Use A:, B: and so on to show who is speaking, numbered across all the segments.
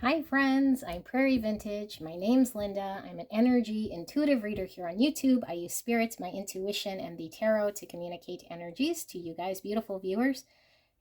A: Hi friends, I'm Prairie Vintage. My name's Linda. I'm an energy intuitive reader here on YouTube. I use spirits, my intuition, and the tarot to communicate energies to you guys, beautiful viewers.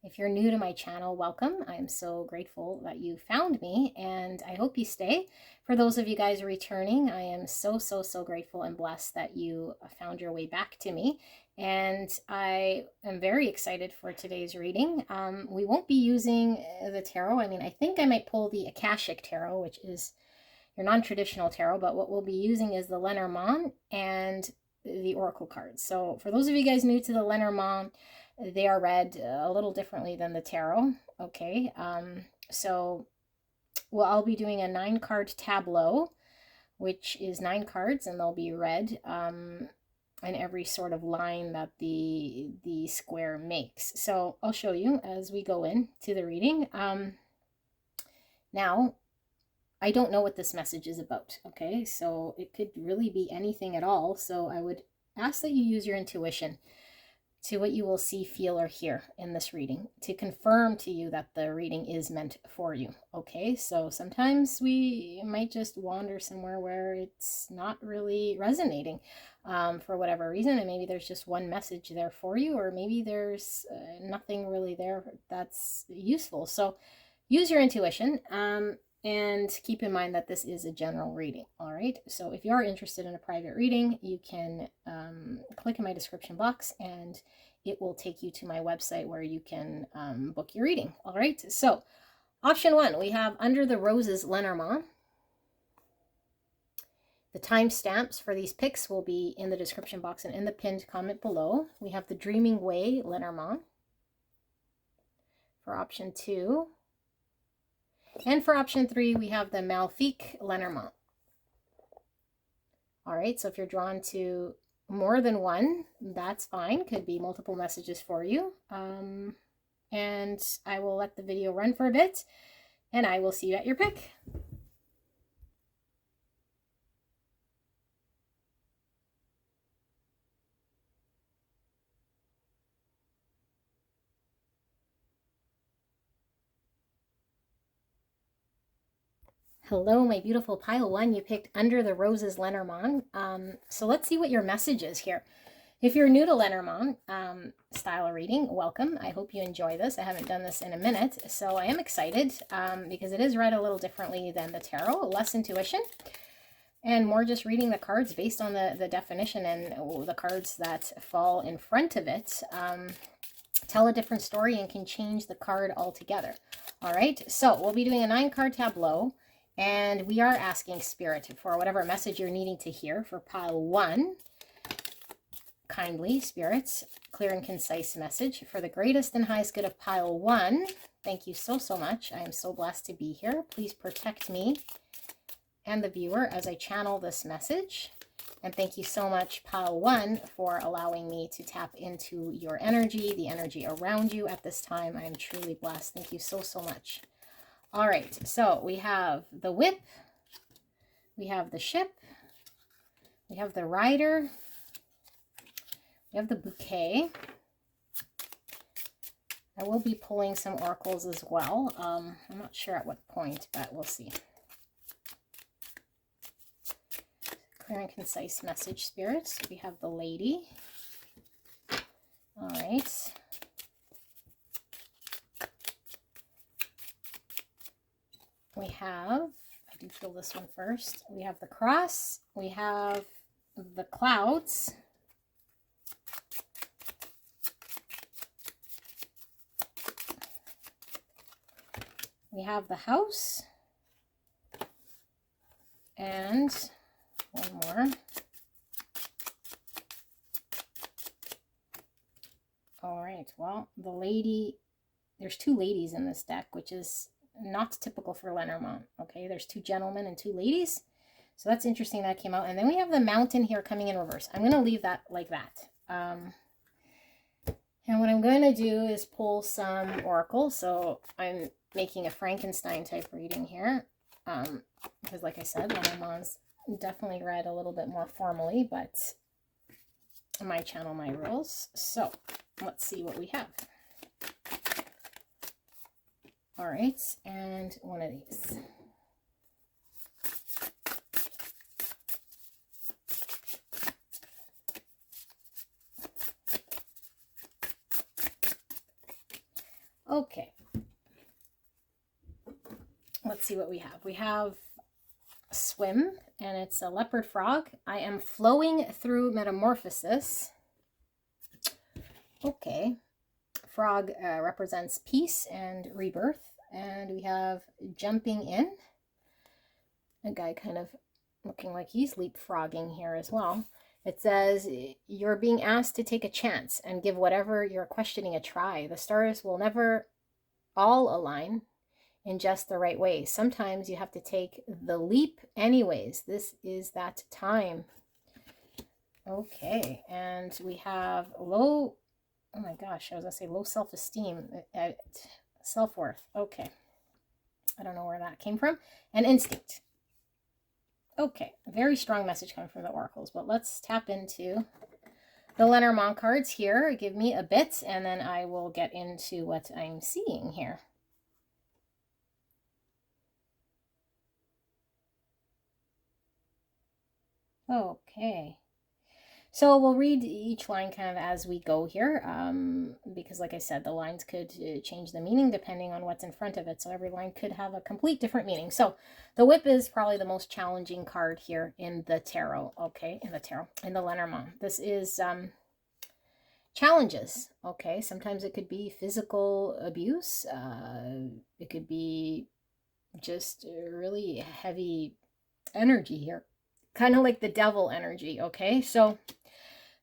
A: If you're new to my channel, welcome. I'm so grateful that you found me, and I hope you stay. For those of you guys returning, I am so grateful and blessed that you found your way back to me. And I am very excited for today's reading. We won't be using the tarot. I think I might pull the Akashic Tarot, which is your non-traditional tarot, but what we'll be using is the Lenormand and the Oracle cards. So for those of you guys new to the Lenormand, they are read a little differently than the tarot. Okay, I'll be doing a 9-card tableau, which is 9 cards, and they'll be read in every sort of line that the square makes. So I'll show you as we go into the reading. Now, I don't know what this message is about, okay? So it could really be anything at all. So I would ask that you use your intuition to what you will see, feel, or hear in this reading to confirm to you that the reading is meant for you, okay? So sometimes we might just wander somewhere where it's not really resonating for whatever reason, and maybe there's just one message there for you, or maybe there's nothing really there that's useful. So use your intuition. And keep in mind that this is a general reading, all right? So if you are interested in a private reading, you can click in my description box and it will take you to my website where you can book your reading, all right? So option 1, we have Under the Roses, Lenormand. The timestamps for these picks will be in the description box and in the pinned comment below. We have The Dreaming Way, Lenormand. For option 2, and for option 3, we have the Malfique, Lenormand. All right, so if you're drawn to more than one, that's fine. Could be multiple messages for you. And I will let the video run for a bit, and I will see you at your pick. Hello, my beautiful pile 1. You picked Under the Roses, Lenormand. So let's see what your message is here. If you're new to Lenormand style of reading, welcome. I hope you enjoy this. I haven't done this in a minute, so I am excited because it is read a little differently than the tarot. Less intuition and more just reading the cards based on the definition, and the cards that fall in front of it tell a different story and can change the card altogether. All right, so we'll be doing a 9-card tableau. And we are asking Spirit for whatever message you're needing to hear for pile 1. Kindly, Spirits, clear and concise message for the greatest and highest good of pile 1. Thank you so much. I am so blessed to be here. Please protect me and the viewer as I channel this message. And thank you so much, pile 1, for allowing me to tap into your energy, the energy around you at this time. I am truly blessed. Thank you so much. All right, so we have the Whip, we have the Ship, we have the Rider, we have the Bouquet. I will be pulling some oracles as well. I'm not sure at what point, but we'll see. Clear and concise message, Spirits. We have the Lady. All right. We have, I do feel this one first, we have the Cross, we have the Clouds, we have the House, and one more. All right, well, the Lady, there's 2 ladies in this deck, which is not typical for Lenormand. Okay, there's 2 gentlemen and 2 ladies, so that's interesting that came out. And then we have the Mountain here coming in reverse. I'm going to leave that like that. And what I'm going to do is pull some oracle. So I'm making a Frankenstein type reading here, because like I said, Lenormand's definitely read a little bit more formally, but my channel, my rules. So let's see what we have. All right, and one of these. let's see what we have. We have swim, and it's a leopard frog. I am flowing through metamorphosis. Okay. Frog represents peace and rebirth. And we have jumping in. A guy kind of looking like he's leapfrogging here as well. It says, you're being asked to take a chance and give whatever you're questioning a try. The stars will never all align in just the right way. Sometimes you have to take the leap anyways. This is that time. Okay, and we have low, oh my gosh, I was going to say low self-esteem, self-worth. Okay, I don't know where that came from. And instinct. Okay, a very strong message coming from the oracles, but let's tap into the Lenormand cards here. Give me a bit, and then I will get into what I'm seeing here. Okay, so we'll read each line kind of as we go here, because like I said, the lines could change the meaning depending on what's in front of it. So every line could have a complete different meaning. So the whip is probably the most challenging card here in the tarot. Okay, in the Lenormand. This is challenges. Okay, sometimes it could be physical abuse. It could be just really heavy energy here. Kind of like the devil energy, okay? So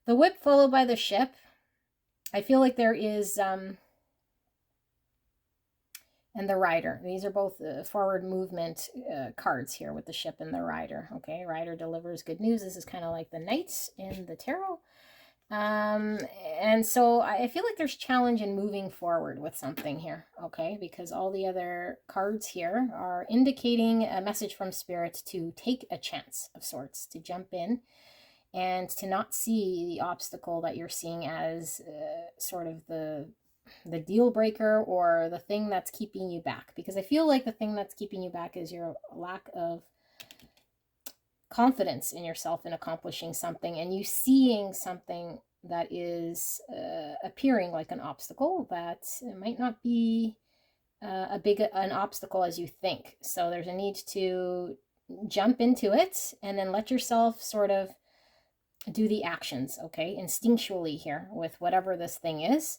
A: the whip followed by the ship. I feel like there is, and the rider. These are both forward movement cards here with the ship and the rider, okay? Rider delivers good news. This is kind of like the knights in the tarot. And so I feel like there's challenge in moving forward with something here, okay? Because all the other cards here are indicating a message from spirit to take a chance of sorts, to jump in and to not see the obstacle that you're seeing as sort of the deal breaker or the thing that's keeping you back. Because I feel like the thing that's keeping you back is your lack of confidence in yourself in accomplishing something, and you seeing something that is appearing like an obstacle that might not be an obstacle as you think. So there's a need to jump into it and then let yourself sort of do the actions, okay, instinctually here with whatever this thing is.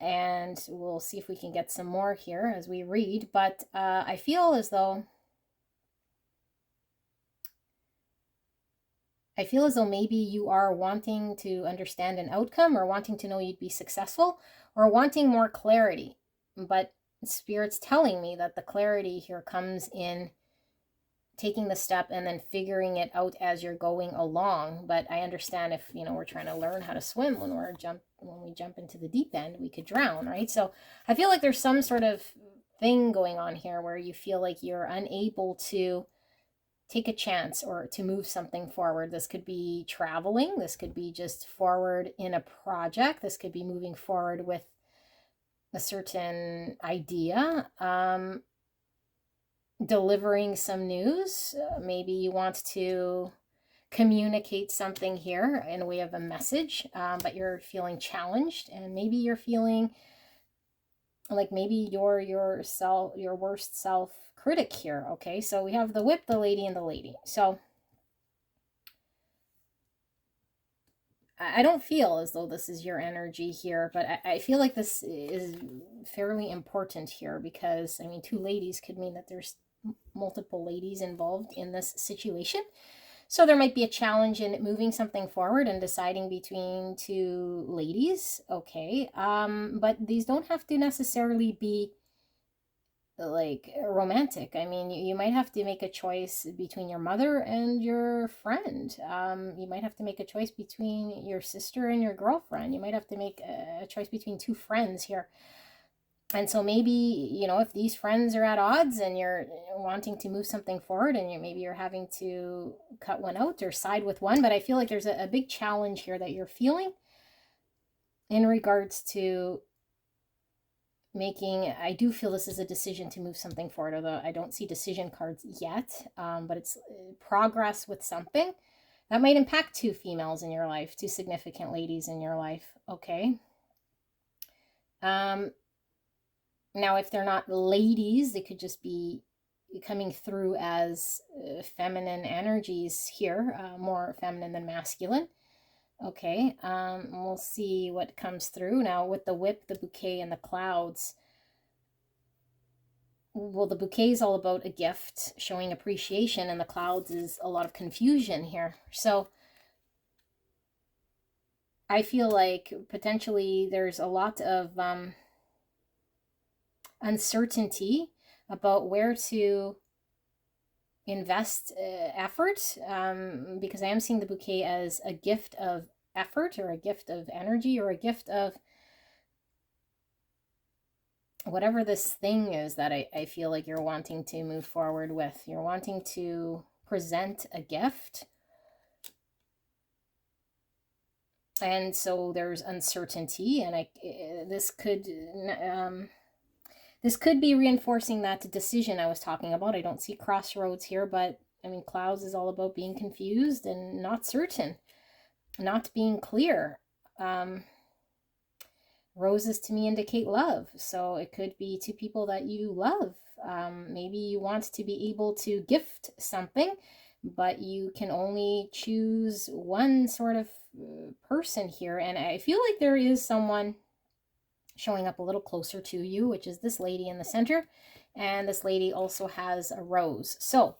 A: And we'll see if we can get some more here as we read. But I feel as though maybe you are wanting to understand an outcome or wanting to know you'd be successful or wanting more clarity. But Spirit's telling me that the clarity here comes in taking the step and then figuring it out as you're going along. But I understand if, we're trying to learn how to swim when we jump into the deep end, we could drown, right? So I feel like there's some sort of thing going on here where you feel like you're unable to take a chance or to move something forward. This could be traveling. This could be just forward in a project. This could be moving forward with a certain idea. Delivering some news. Maybe you want to communicate something here in a way of a message, but you're feeling challenged, and maybe you're feeling like maybe you're your worst self critic here. Okay, so we have the whip, the lady, and the lady. So I don't feel as though this is your energy here, but I feel like this is fairly important here because, two ladies could mean that there's multiple ladies involved in this situation. So there might be a challenge in moving something forward and deciding between two ladies, okay? But these don't have to necessarily be like romantic. You might have to make a choice between your mother and your friend. You might have to make a choice between your sister and your girlfriend. You might have to make a choice between two friends here. And so maybe, if these friends are at odds and you're wanting to move something forward and maybe you're having to cut one out or side with one, but I feel like there's a big challenge here that you're feeling in regards to I do feel this is a decision to move something forward, although I don't see decision cards yet, but it's progress with something that might impact two females in your life, two significant ladies in your life, okay? Now, if they're not ladies, they could just be coming through as feminine energies here, more feminine than masculine. Okay, we'll see what comes through. Now with the whip, the bouquet, and the clouds, well, the bouquet is all about a gift, showing appreciation, and the clouds is a lot of confusion here. So I feel like potentially there's a lot of uncertainty about where to invest effort, because I am seeing the bouquet as a gift of effort, or a gift of energy, or a gift of whatever this thing is that I feel like you're wanting to move forward with. You're wanting to present a gift. And so there's uncertainty, and this could be reinforcing that decision I was talking about. I don't see crossroads here, but I mean, clouds is all about being confused and not certain, not being clear. Roses to me indicate love, so it could be to people that you love. Maybe you want to be able to gift something, but you can only choose one sort of person here. And I feel like there is someone showing up a little closer to you, which is this lady in the center. And this lady also has a rose. So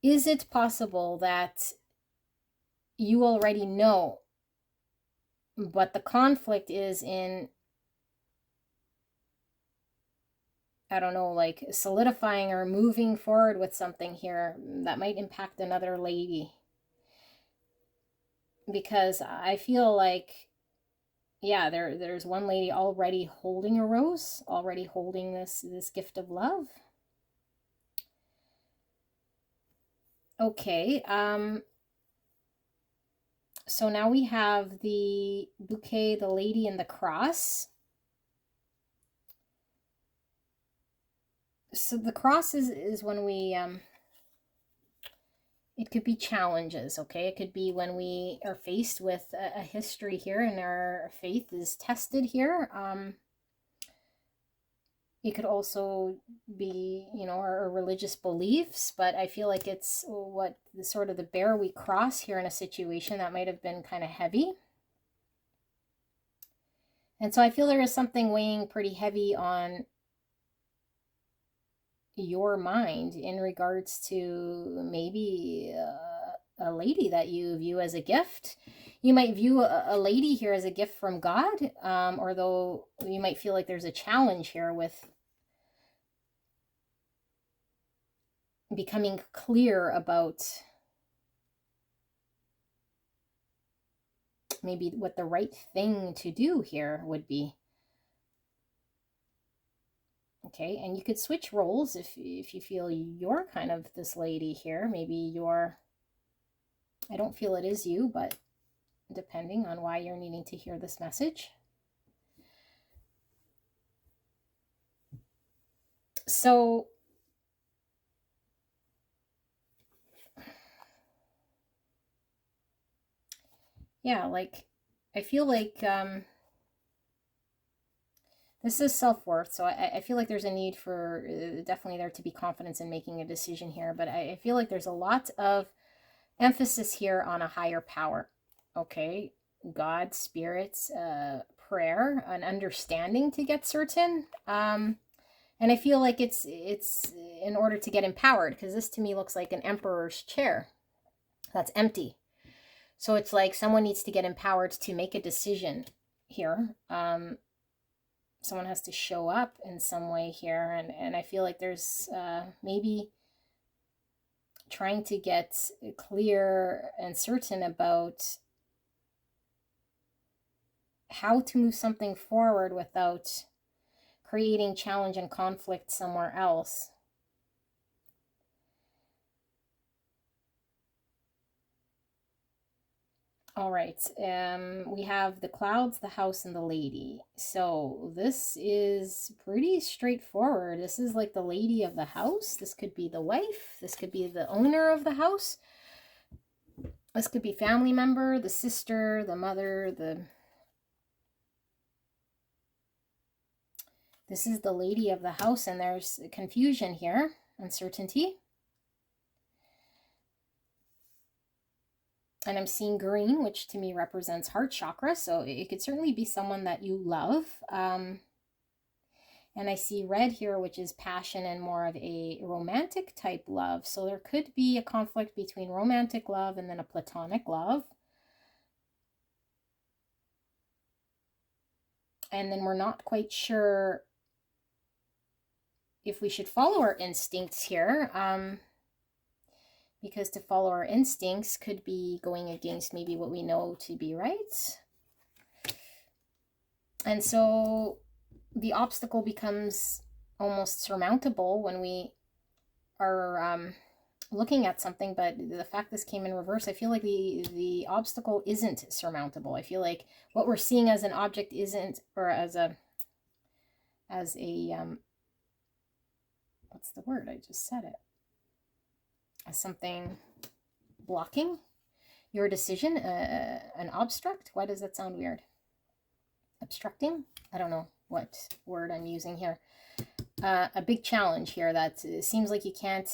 A: is it possible that you already know, but the conflict is in, I don't know, like solidifying or moving forward with something here that might impact another lady? Because I feel like, yeah, there's one lady already holding a rose, already holding this gift of love. Okay, so now we have the bouquet, the lady, and the cross. So the cross is when we, it could be challenges, okay? It could be when we are faced with a history here and our faith is tested here. It could also be, you know, our religious beliefs, but I feel like it's what the sort of the bear we cross here in a situation that might have been kind of heavy. And so I feel there is something weighing pretty heavy on your mind in regards to maybe a lady that you view as a gift. You might view a lady here as a gift from God, or though you might feel like there's a challenge here with becoming clear about maybe what the right thing to do here would be. Okay, and you could switch roles if you feel you're kind of this lady here. Maybe you're, I don't feel it is you, but depending on why you're needing to hear this message. So yeah, like I feel like this is self-worth, so I feel like there's a need for definitely there to be confidence in making a decision here, but I feel like there's a lot of emphasis here on a higher power. Okay, God, spirits, prayer, an understanding to get certain. And I feel like it's in order to get empowered, because this to me looks like an emperor's chair that's empty. So it's like someone needs to get empowered to make a decision here. Someone has to show up in some way here, and I feel like there's maybe trying to get clear and certain about how to move something forward without creating challenge and conflict somewhere else. All right, we have the clouds, the house, and the lady. So this is pretty straightforward. This is like the lady of the house. This could be the wife. This could be the owner of the house. This could be family member, the sister, the mother, This is the Lady of the House, and there's confusion here, uncertainty. And I'm seeing green, which to me represents heart chakra. So it could certainly be someone that you love. And I see red here, which is passion and more of a romantic type love. So there could be a conflict between romantic love and then a platonic love. And then we're not quite sure if we should follow our instincts here. Because to follow our instincts could be going against maybe what we know to be right. And so the obstacle becomes almost surmountable when we are looking at something, but the fact this came in reverse, I feel like the obstacle isn't surmountable. I feel like what we're seeing as an object isn't, or as a what's the word? I just said it. As something blocking your decision, an obstruct. Why does that sound weird? Obstructing? I don't know what word I'm using here. A big challenge here that seems like you can't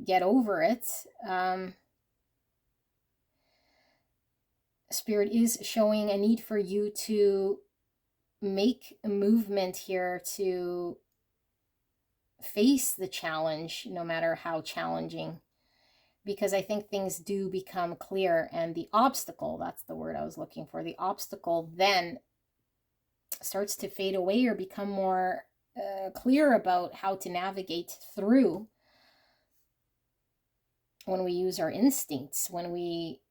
A: get over it. Spirit is showing a need for you to make a movement here to face the challenge, no matter how challenging. Because I think things do become clear, and the obstacle, that's the word I was looking for, the obstacle then starts to fade away or become more clear about how to navigate through when we use our instincts, when we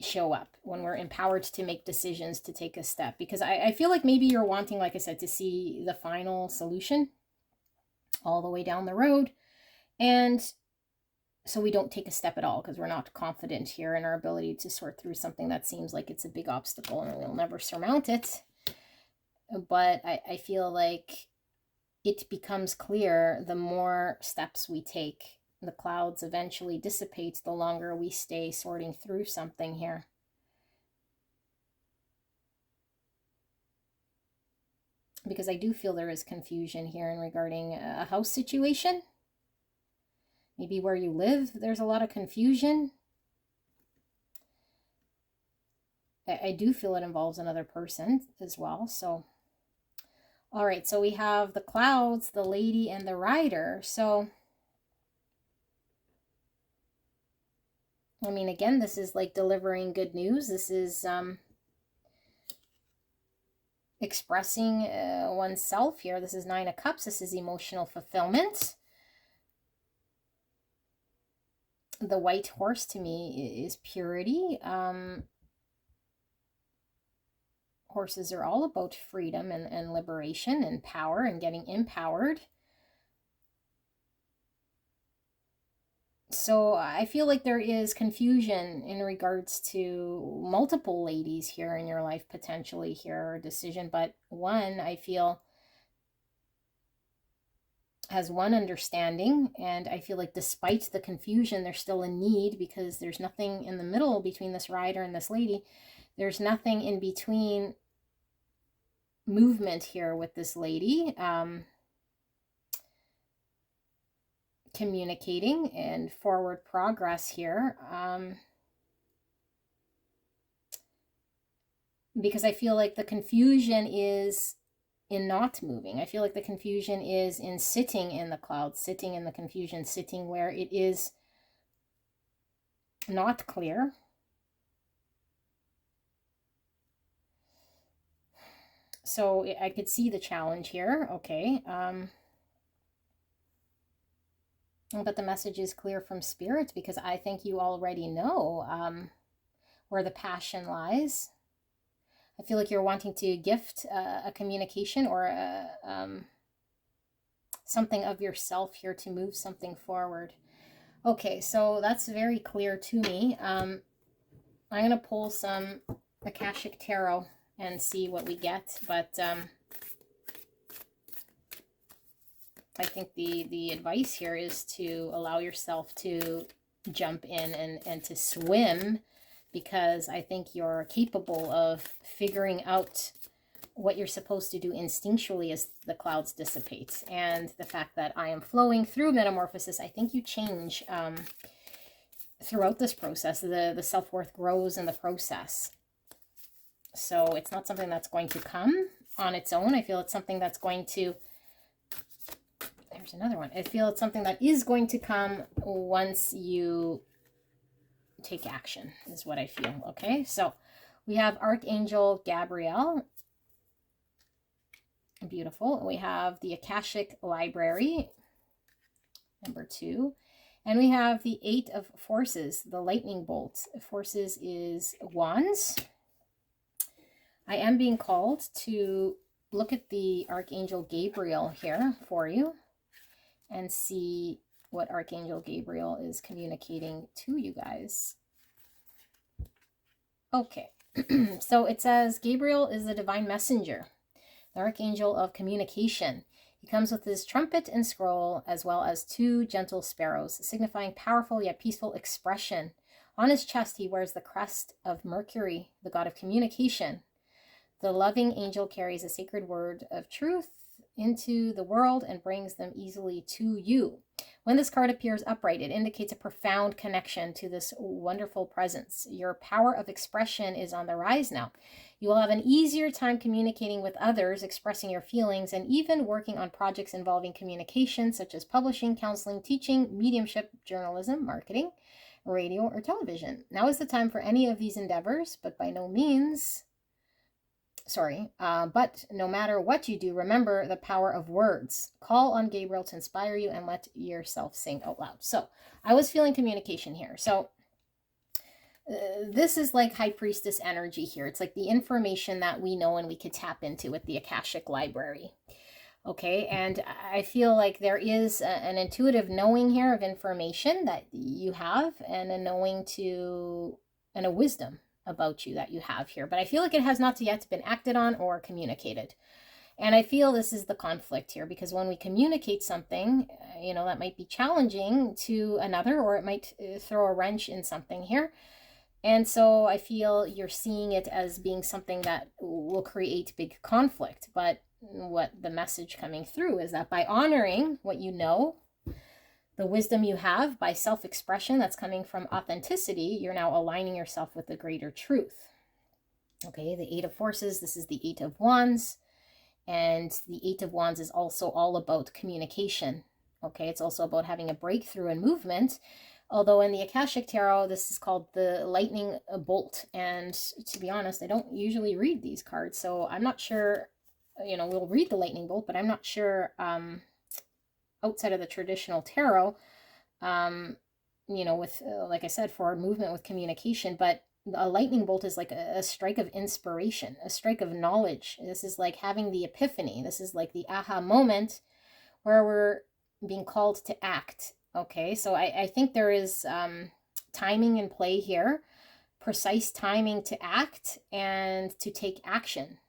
A: show up, when we're empowered to make decisions, to take a step. Because I feel like maybe you're wanting, like I said, to see the final solution all the way down the road. And so we don't take a step at all because we're not confident here in our ability to sort through something that seems like it's a big obstacle and we'll never surmount it. But I feel like it becomes clear the more steps we take. The clouds eventually dissipate the longer we stay sorting through something here. Because I do feel there is confusion here in regarding a house situation. Maybe where you live, there's a lot of confusion. I do feel it involves another person as well. So, all right, so we have the clouds, the lady, and the rider. So, I mean, again, this is like delivering good news. This is expressing oneself here. This is 9 of Cups. This is emotional fulfillment. The white horse to me is purity. Horses are all about freedom and liberation and power and getting empowered. So I feel like there is confusion in regards to multiple ladies here in your life, potentially here, or decision. But one, I feel, has one understanding, and I feel like despite the confusion, there's still a need, because there's nothing in the middle between this rider and this lady. There's nothing in between movement here with this lady. Communicating and forward progress here. Because I feel like the confusion is in not moving. I feel like the confusion is in sitting in the clouds, sitting in the confusion, sitting where it is not clear. So I could see the challenge here. Okay. But the message is clear from Spirit, because I think you already know where the passion lies. I feel like you're wanting to gift a communication or something of yourself here to move something forward. Okay, so that's very clear to me. I'm going to pull some Akashic Tarot and see what we get, but I think the advice here is to allow yourself to jump in and to swim, because I think you're capable of figuring out what you're supposed to do instinctually as the clouds dissipate. And the fact that I am flowing through metamorphosis, I think you change throughout this process. The self-worth grows in the process. So it's not something that's going to come on its own. I feel it's something that's going to, there's another one. I feel it's something that is going to come once you take action, is what I feel. Okay, so we have Archangel Gabriel. Beautiful. We have the Akashic Library, number 2. And we have the 8 of Forces, the lightning bolt. Forces is Wands. I am being called to look at the Archangel Gabriel here for you and see what Archangel Gabriel is communicating to you guys. Okay, so it says Gabriel is the divine messenger, the archangel of communication. He comes with his trumpet and scroll, as well as 2 gentle sparrows, signifying powerful yet peaceful expression. On his chest, he wears the crest of Mercury, the god of communication. The loving angel carries a sacred word of truth into the world and brings them easily to you. When this card appears upright, it indicates a profound connection to this wonderful presence. Your power of expression is on the rise now. You will have an easier time communicating with others, expressing your feelings, and even working on projects involving communication, such as publishing, counseling, teaching, mediumship, journalism, marketing, radio, or television. Now is the time for any of these endeavors, but by no means... but no matter what you do, remember the power of words. Call on Gabriel to inspire you and let yourself sing out loud. So I was feeling communication here. So this is like High Priestess energy here. It's like the information that we know and we could tap into with the Akashic Library. Okay, and I feel like there is an intuitive knowing here of information that you have, and a knowing to, and a wisdom about you that you have here, but I feel like it has not yet been acted on or communicated. And I feel this is the conflict here, because when we communicate something, you know, that might be challenging to another, or it might throw a wrench in something here. And so I feel you're seeing it as being something that will create big conflict. But what the message coming through is that by honoring what you know, the wisdom you have, by self-expression that's coming from authenticity, you're now aligning yourself with the greater truth. Okay, the 8 of Forces, this is the 8 of Wands, and the 8 of Wands is also all about communication. Okay, it's also about having a breakthrough and movement, although in the Akashic Tarot, this is called the lightning bolt, and to be honest, I don't usually read these cards, so I'm not sure, you know, we'll read the lightning bolt, but I'm not sure, outside of the traditional tarot, you know, with, like I said, for movement with communication, but a lightning bolt is like a strike of inspiration, a strike of knowledge. This is like having the epiphany. This is like the aha moment where we're being called to act. Okay, so I think there is timing in play here, precise timing to act and to take action.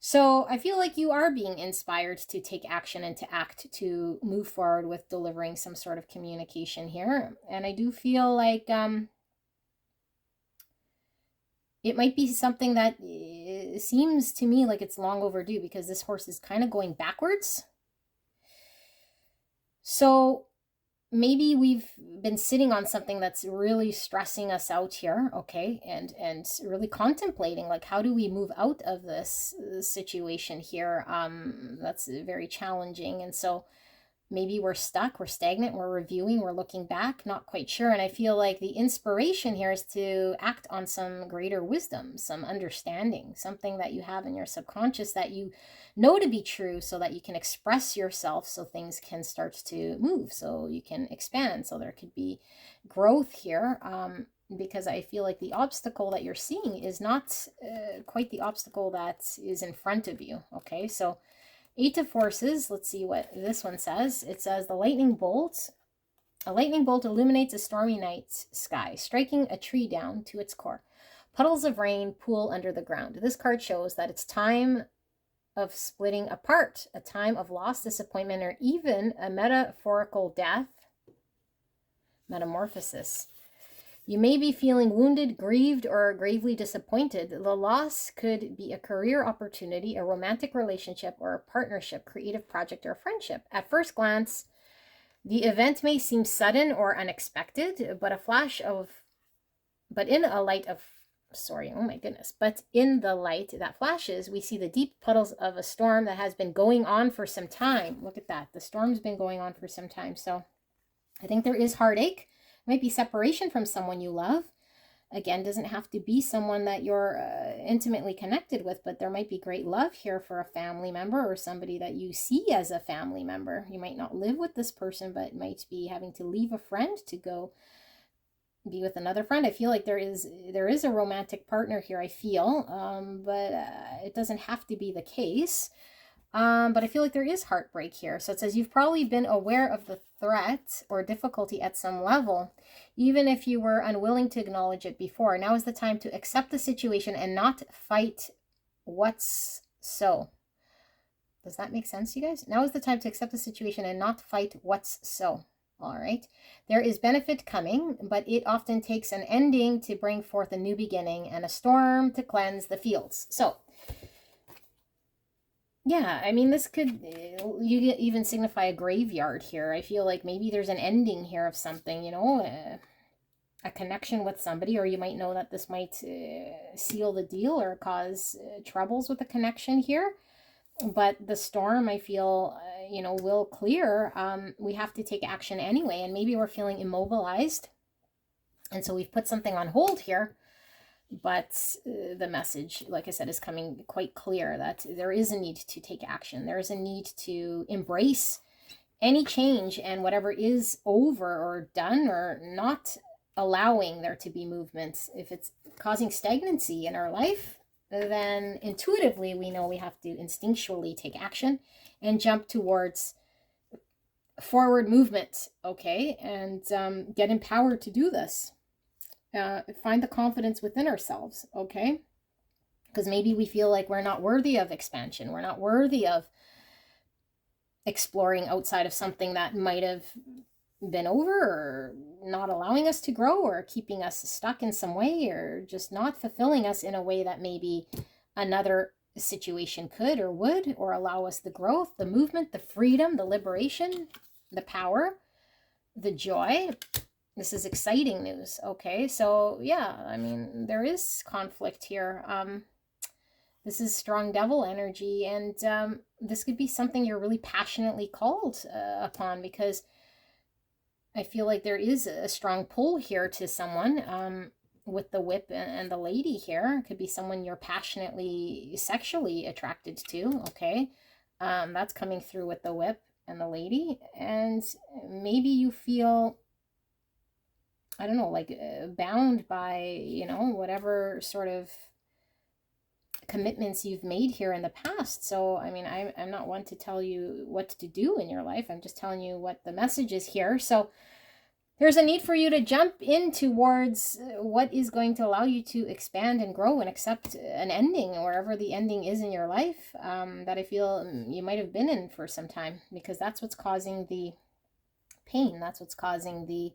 A: So I feel like you are being inspired to take action and to act, to move forward with delivering some sort of communication here. And I do feel like it might be something that seems to me like it's long overdue, because this horse is kind of going backwards. So maybe we've been sitting on something that's really stressing us out here, okay, and really contemplating, like, how do we move out of this situation here? That's very challenging, and so maybe we're stuck, we're stagnant, we're reviewing, we're looking back, not quite sure. And I feel like the inspiration here is to act on some greater wisdom, some understanding, something that you have in your subconscious that you know to be true, so that you can express yourself, so things can start to move, so you can expand, so there could be growth here. Because I feel like the obstacle that you're seeing is not quite the obstacle that is in front of you. Okay, so 8 of Forces, let's see what this one says. It says the lightning bolt. A lightning bolt illuminates a stormy night sky, striking a tree down to its core. Puddles of rain pool under the ground. This card shows that it's time of splitting apart, a time of loss, disappointment, or even a metaphorical death, metamorphosis. You may be feeling wounded, grieved, or gravely disappointed. The loss could be a career opportunity, a romantic relationship, or a partnership, creative project, or a friendship. At first glance, the event may seem sudden or unexpected, but in the light that flashes, we see the deep puddles of a storm that has been going on for some time. Look at that. The storm's been going on for some time. So I think there is heartache. It might be separation from someone you love. Again, doesn't have to be someone that you're intimately connected with, but there might be great love here for a family member or somebody that you see as a family member. You might not live with this person, but might be having to leave a friend to go be with another friend. I feel like there is a romantic partner here, I feel, but it doesn't have to be the case. But I feel like there is heartbreak here. So it says you've probably been aware of the threat or difficulty at some level, even if you were unwilling to acknowledge it before. Now is the time to accept the situation and not fight what's so. Does that make sense, you guys? Now is the time to accept the situation and not fight what's so. All right. There is benefit coming, but it often takes an ending to bring forth a new beginning and a storm to cleanse the fields. So yeah, I mean, this could, you even signify a graveyard here. I feel like maybe there's an ending here of something, you know, a connection with somebody, or you might know that this might seal the deal or cause troubles with the connection here. But the storm, I feel, you know, will clear. We have to take action anyway, and maybe we're feeling immobilized. And so we've put something on hold here. But the message, like I said, is coming quite clear that there is a need to take action. There is a need to embrace any change, and whatever is over or done or not allowing there to be movement. If it's causing stagnancy in our life, then intuitively we know we have to instinctually take action and jump towards forward movement, okay? And get empowered to do this. Find the confidence within ourselves, okay? Because maybe we feel like we're not worthy of expansion. We're not worthy of exploring outside of something that might have been over, or not allowing us to grow, or keeping us stuck in some way, or just not fulfilling us in a way that maybe another situation could or would, or allow us the growth, the movement, the freedom, the liberation, the power, the joy. This is exciting news, okay? So, yeah, I mean, there is conflict here. This is strong devil energy, and this could be something you're really passionately called upon, because I feel like there is a strong pull here to someone with the whip and the lady here. It could be someone you're passionately sexually attracted to, okay? That's coming through with the whip and the lady, and maybe you feel, I don't know, like bound by, you know, whatever sort of commitments you've made here in the past. So, I mean, I'm not one to tell you what to do in your life. I'm just telling you what the message is here. So there's a need for you to jump in towards what is going to allow you to expand and grow and accept an ending, wherever the ending is in your life, that I feel you might have been in for some time, because that's what's causing the pain. That's what's causing the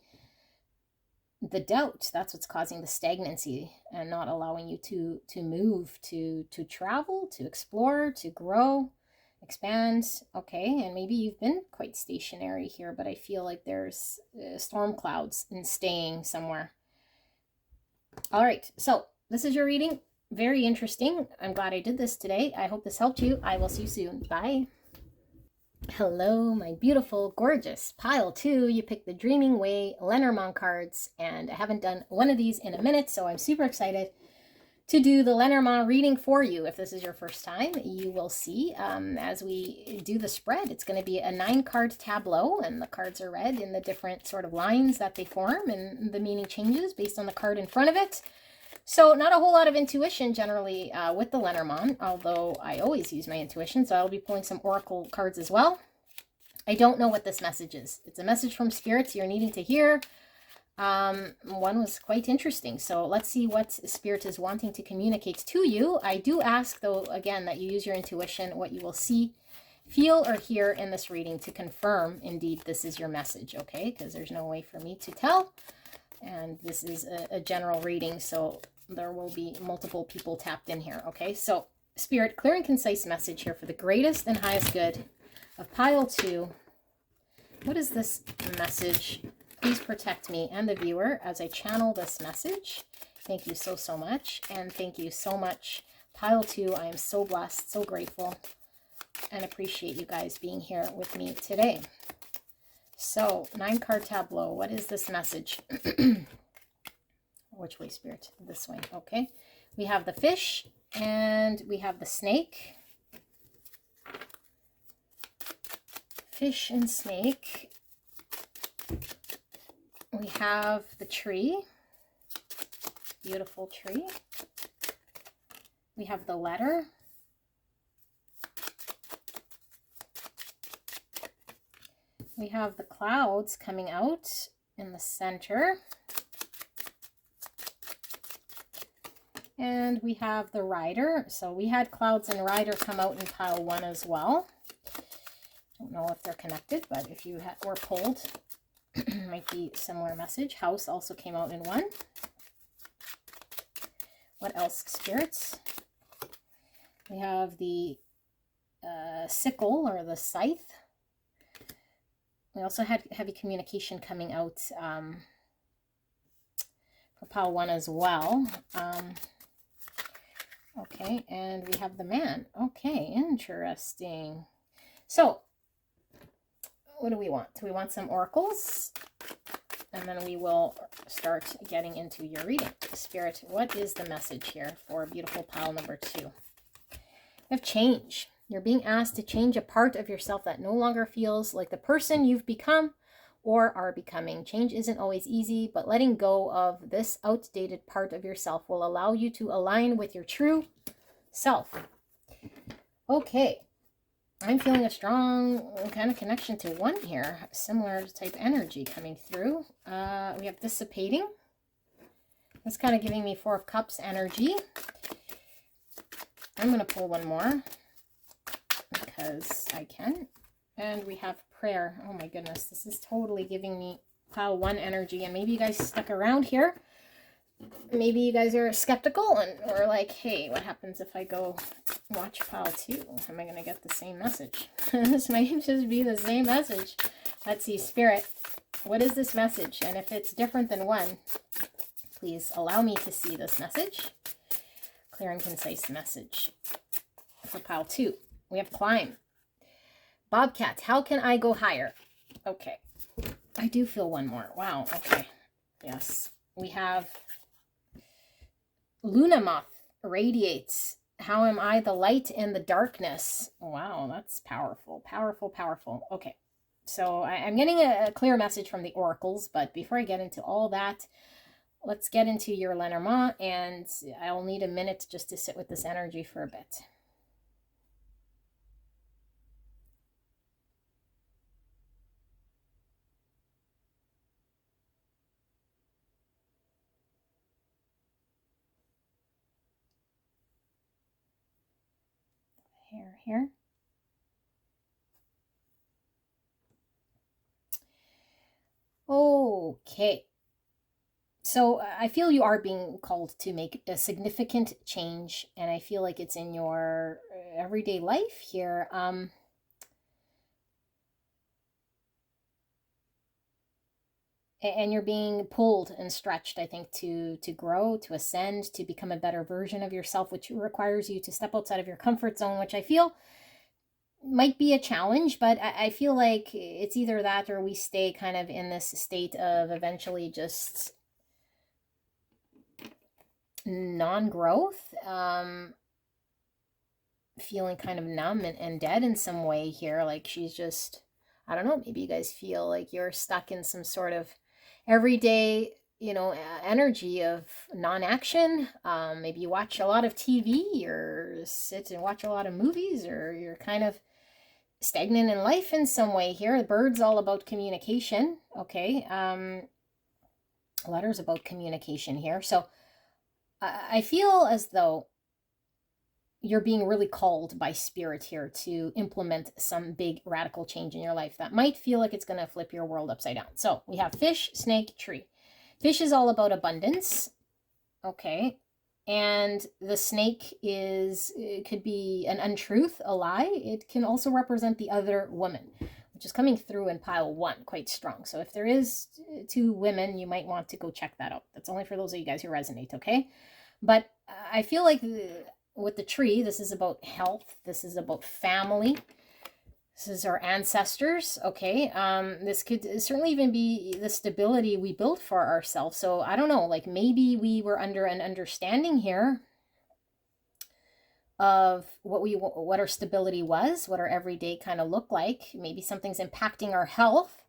A: doubt. That's what's causing the stagnancy and not allowing you to move, to travel, to explore, to grow, expand, okay? And maybe you've been quite stationary here, but I feel like there's storm clouds in staying somewhere. All right, so this is your reading. Very interesting. I'm glad I did this today. I hope this helped you. I will see you soon. Bye. Hello, my beautiful, gorgeous pile 2. You picked the Dreaming Way Lenormand cards, and I haven't done one of these in a minute, so I'm super excited to do the Lenormand reading for you. If this is your first time, you will see as we do the spread, it's going to be a 9-card tableau, and the cards are read in the different sort of lines that they form, and the meaning changes based on the card in front of it. So not a whole lot of intuition generally with the Lenormand, although I always use my intuition, so I'll be pulling some oracle cards as well. I don't know what this message is. It's a message from spirits you're needing to hear. One was quite interesting, so let's see what spirit is wanting to communicate to you. I do ask, though, again, that you use your intuition, what you will see, feel, or hear in this reading to confirm, indeed, this is your message, okay? Because there's no way for me to tell And this is a general reading, so there will be multiple people tapped in here. Okay, so Spirit, clear and concise message here for the greatest and highest good of pile 2. What is this message? Please protect me and the viewer as I channel this message. Thank you so, so much. And thank you so much, pile 2. I am so blessed, so grateful, and appreciate you guys being here with me today. So, 9-card tableau. What is this message? Which way, Spirit? This way. Okay. We have the fish and we have the snake. Fish and snake. We have the tree. Beautiful tree. We have the letter. We have the clouds coming out in the center. And we have the rider. So we had clouds and rider come out in pile 1 as well. Don't know if they're connected, but if you were pulled, might be a similar message. House also came out in 1. What else, spirits? We have the sickle or the scythe. We also had heavy communication coming out for pile 1 as well. Okay, and we have the man. Okay, interesting. So, what do we want? We want some oracles, and then we will start getting into your reading. Spirit, what is the message here for beautiful pile number 2? We have change. You're being asked to change a part of yourself that no longer feels like the person you've become or are becoming. Change isn't always easy, but letting go of this outdated part of yourself will allow you to align with your true self. Okay. I'm feeling a strong kind of connection to 1 here. Similar type energy coming through. We have dissipating. That's kind of giving me 4 of Cups energy. I'm going to pull 1 more because I can. And we have prayer. Oh my goodness. This is totally giving me pile 1 energy. And maybe you guys stuck around here. Maybe you guys are skeptical and or like, hey, what happens if I go watch pile 2? Am I going to get the same message? This might just be the same message. Let's see, Spirit. What is this message? And if it's different than 1, please allow me to see this message. Clear and concise message for pile 2. We have climb. Bobcat, how can I go higher? Okay. I do feel 1 more. Wow. Okay. Yes. We have Luna Moth radiates. How am I the light in the darkness? Wow, that's powerful. Powerful, powerful. Okay. So I'm getting a clear message from the oracles, but before I get into all that, let's get into your Lenormand, and I'll need a minute just to sit with this energy for a bit. Here. Okay. So I feel you are being called to make a significant change, and I feel like it's in your everyday life here. And you're being pulled and stretched, I think, to grow, to ascend, to become a better version of yourself, which requires you to step outside of your comfort zone, which I feel might be a challenge, but I feel like it's either that or we stay kind of in this state of eventually just non-growth, feeling kind of numb and dead in some way here. Like she's just, I don't know, maybe you guys feel like you're stuck in some sort of everyday, you know, energy of non-action. Maybe you watch a lot of TV or sit and watch a lot of movies, or you're kind of stagnant in life in some way here. The bird's all about communication. Okay. Letter's about communication here. So I feel as though you're being really called by spirit here to implement some big radical change in your life that might feel like it's going to flip your world upside down. So we have fish, snake, tree. Fish is all about abundance. Okay. And the snake it could be an untruth, a lie. It can also represent the other woman, which is coming through in pile 1 quite strong. So if there is 2 women, you might want to go check that out. That's only for those of you guys who resonate, okay? But I feel like with the tree, this is about health. This is about family. This is our ancestors, okay? This could certainly even be the stability we built for ourselves. So I don't know, like maybe we were under an understanding here of what our stability was, what our everyday kind of looked like. Maybe something's impacting our health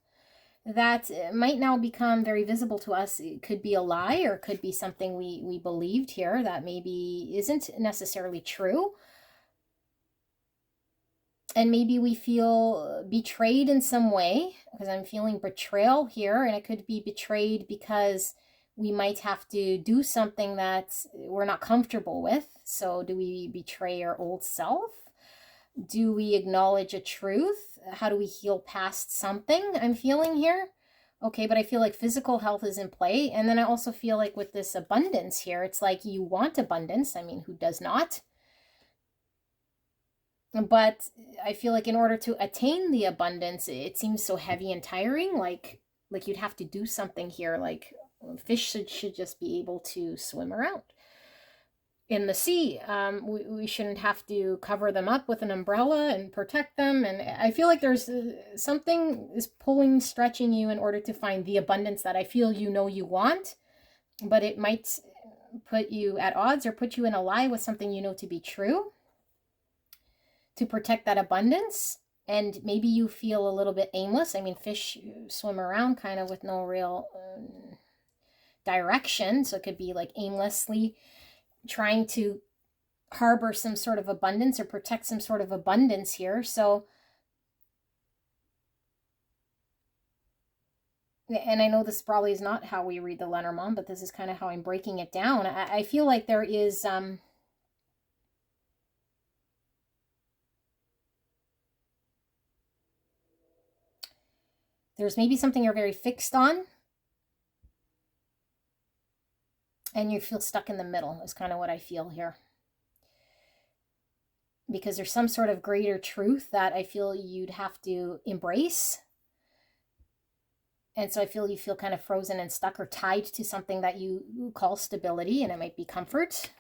A: that might now become very visible to us. It could be a lie, or it could be something we believed here that maybe isn't necessarily true. And maybe we feel betrayed in some way, because I'm feeling betrayal here. And it could be betrayed because we might have to do something that we're not comfortable with. So do we betray our old self? Do we acknowledge a truth? How do we heal past something I'm feeling here? Okay, but I feel like physical health is in play. And then I also feel like with this abundance here, it's like you want abundance. I mean, who does not? But I feel like in order to attain the abundance, it seems so heavy and tiring. Like you'd have to do something here. Like fish should just be able to swim around in the sea. We shouldn't have to cover them up with an umbrella and protect them. And I feel like there's something is pulling, stretching you in order to find the abundance that I feel you want. But it might put you at odds or put you in a lie with something you know to be true, to protect that abundance. And maybe you feel a little bit aimless. I mean, fish swim around kind of with no real direction. So it could be like aimlessly trying to harbor some sort of abundance or protect some sort of abundance here. So, and I know this probably is not how we read the Lenormand, but this is kind of how I'm breaking it down. I feel like there is there's maybe something you're very fixed on, and you feel stuck in the middle is kind of what I feel here. Because there's some sort of greater truth that I feel you'd have to embrace. And so I feel you feel kind of frozen and stuck or tied to something that you call stability, and it might be comfort,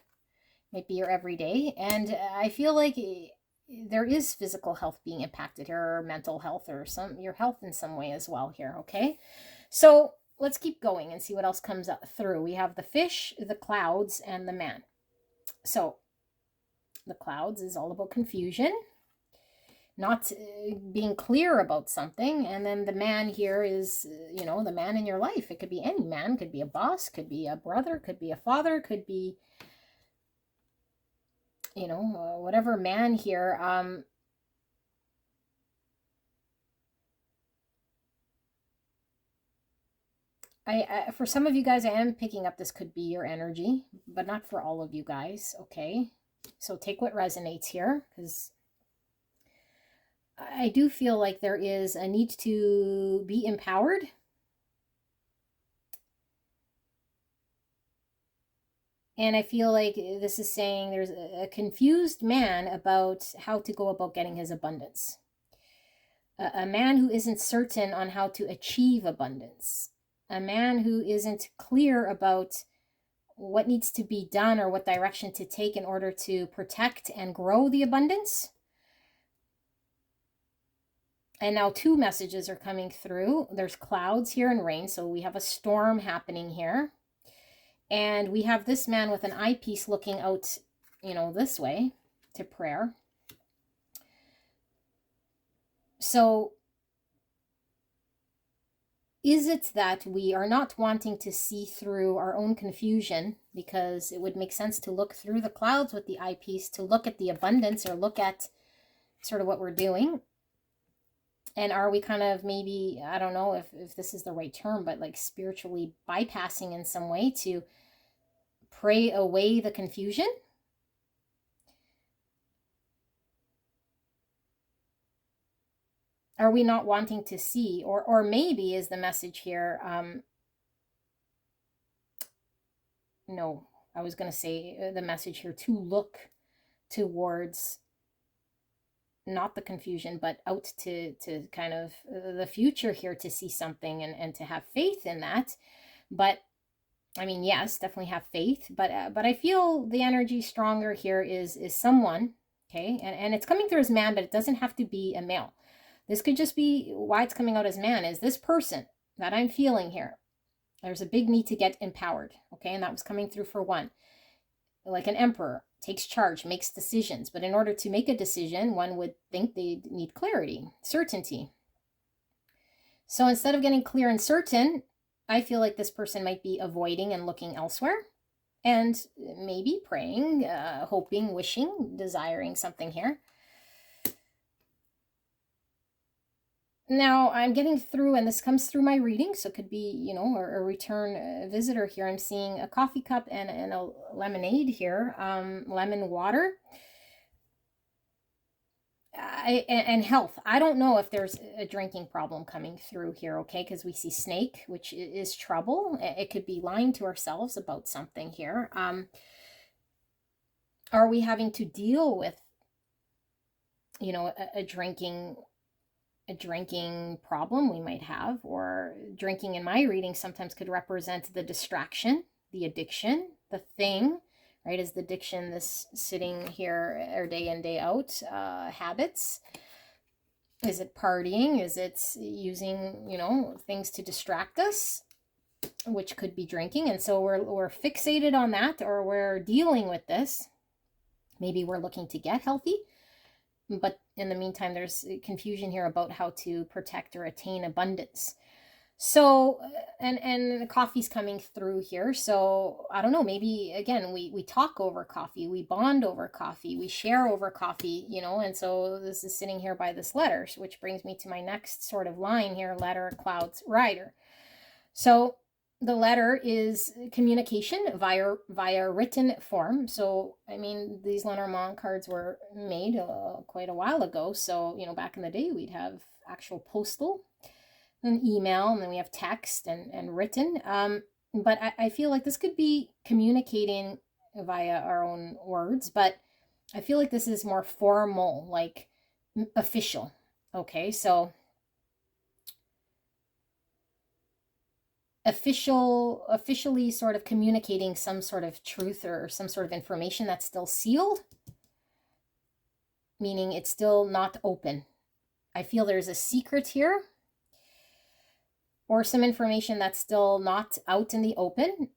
A: might be your everyday. And I feel like there is physical health being impacted here, or mental health, or your health in some way as well here, okay? So let's keep going and see what else comes up through. We have the fish, the clouds, and the man. So the clouds is all about confusion, not being clear about something. And then the man here is, the man in your life. It could be any man, could be a boss, could be a brother, could be a father, could be, whatever man here. For some of you guys, I am picking up this could be your energy, but not for all of you guys, okay? So take what resonates here, because I do feel like there is a need to be empowered. And I feel like this is saying there's a confused man about how to go about getting his abundance. A man who isn't certain on how to achieve abundance. A man who isn't clear about what needs to be done or what direction to take in order to protect and grow the abundance. And now 2 messages are coming through. There's clouds here and rain, so we have a storm happening here. And we have this man with an eyepiece looking out, this way to prayer. So is it that we are not wanting to see through our own confusion, because it would make sense to look through the clouds with the eyepiece to look at the abundance or look at sort of what we're doing? And are we kind of maybe, I don't know if this is the right term, but like spiritually bypassing in some way to pray away the confusion? Are we not wanting to see, or maybe is the message here, no, I was going to say the message here to look towards not the confusion, but out to kind of the future here, to see something and to have faith in that. But I mean, yes, definitely have faith, but I feel the energy stronger here is someone, okay, and it's coming through as man, but it doesn't have to be a male. This could just be why it's coming out as man, is this person that I'm feeling here. There's a big need to get empowered, okay, and that was coming through for one. Like an emperor, takes charge, makes decisions, but in order to make a decision, one would think they need clarity, certainty. So instead of getting clear and certain, I feel like this person might be avoiding and looking elsewhere, and maybe praying, hoping, wishing, desiring something here. Now I'm getting through, and this comes through my reading, so it could be, you know, a return visitor here. I'm seeing a coffee cup and a lemonade here, lemon water. And health. I don't know if there's a drinking problem coming through here, okay? Because we see snake, which is trouble. It could be lying to ourselves about something here. Are we having to deal with, you know, a drinking problem we might have? Or drinking in my reading sometimes could represent the distraction, the addiction, the thing, right? Is the addiction this sitting here or day in, day out habits? Is it partying? Is it using, you know, things to distract us, which could be drinking? And so we're fixated on that, or we're dealing with this. Maybe we're looking to get healthy, but in the meantime, there's confusion here about how to protect or attain abundance. So, and the coffee's coming through here. So I don't know, maybe again, we talk over coffee, we bond over coffee, we share over coffee, you know, and so this is sitting here by this letter, which brings me to my next sort of line here, letter, clouds, rider. So the letter is communication via written form. So, I mean, these Lenormand cards were made quite a while ago. So, you know, back in the day, we'd have actual postal, an email, and then we have text and written. But I feel like this could be communicating via our own words, but I feel like this is more formal, like official. Okay, so officially sort of communicating some sort of truth or some sort of information that's still sealed, meaning it's still not open. I feel there's a secret here, or some information that's still not out in the open.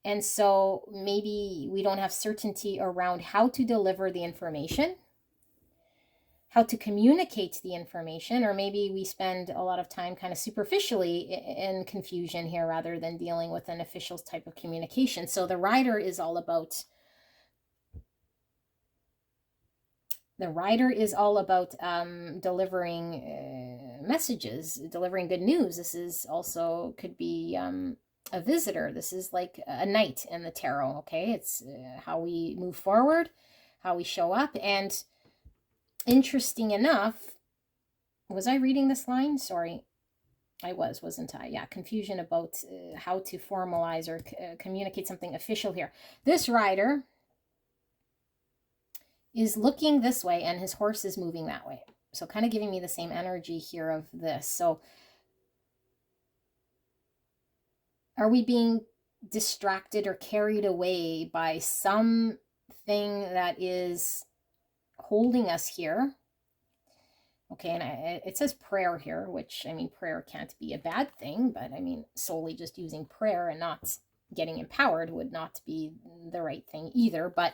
A: And so maybe we don't have certainty around how to deliver the information, how to communicate the information, or maybe we spend a lot of time kind of superficially in confusion here rather than dealing with an official type of communication. So the rider is all about delivering messages, delivering good news. This is also could be a visitor. This is like a knight in the tarot, okay? It's how we move forward, how we show up. And interesting enough, was I reading this line? Sorry, I wasn't I? Yeah, confusion about how to formalize or communicate something official here. This rider is looking this way and his horse is moving that way. So kind of giving me the same energy here of this. So are we being distracted or carried away by something that is holding us here? Okay, and it says prayer here, which, I mean, prayer can't be a bad thing, but I mean, solely just using prayer and not getting empowered would not be the right thing either. But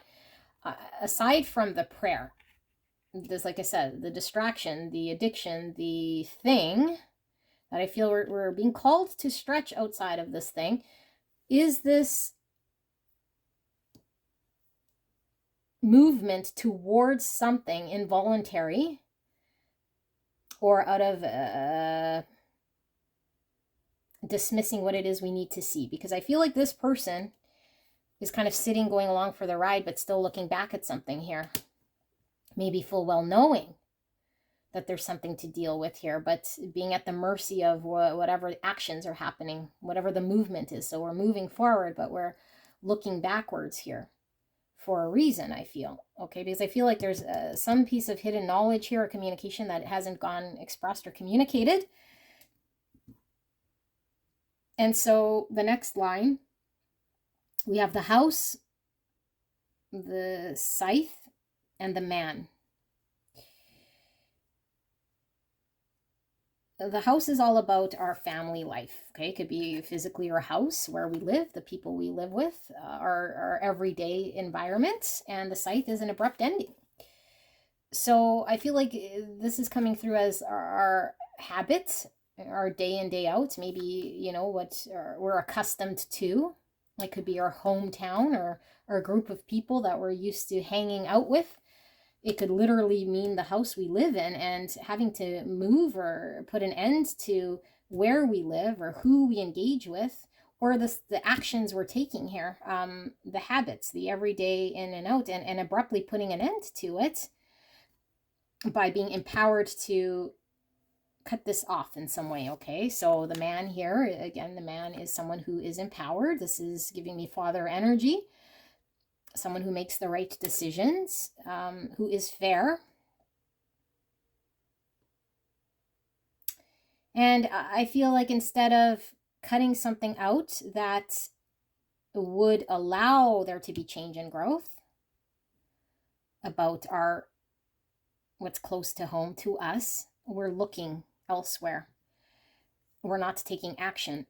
A: aside from the prayer, there's, like I said, the distraction, the addiction, the thing that I feel we're being called to stretch outside of this thing. Is this movement towards something involuntary or out of dismissing what it is we need to see? Because I feel like this person is kind of sitting, going along for the ride, but still looking back at something here. Maybe full well knowing that there's something to deal with here, but being at the mercy of whatever actions are happening, whatever the movement is. So we're moving forward, but we're looking backwards here for a reason, I feel. Okay, because I feel like there's some piece of hidden knowledge here or communication that hasn't gone expressed or communicated. And so the next line, we have the house, the scythe, and the man. The house is all about our family life. Okay, it could be physically our house where we live, the people we live with, our everyday environment, and the scythe is an abrupt ending. So I feel like this is coming through as our habits, our day in, day out, maybe, you know, what we're accustomed to. It could be our hometown or a group of people that we're used to hanging out with. It could literally mean the house we live in, and having to move or put an end to where we live or who we engage with, or the actions we're taking here, the habits, the everyday in and out, and abruptly putting an end to it by being empowered to cut this off in some way. Okay, so the man here, again, the man is someone who is empowered. This is giving me father energy, someone who makes the right decisions, who is fair. And I feel like instead of cutting something out that would allow there to be change and growth about what's close to home to us, we're looking elsewhere. We're not taking action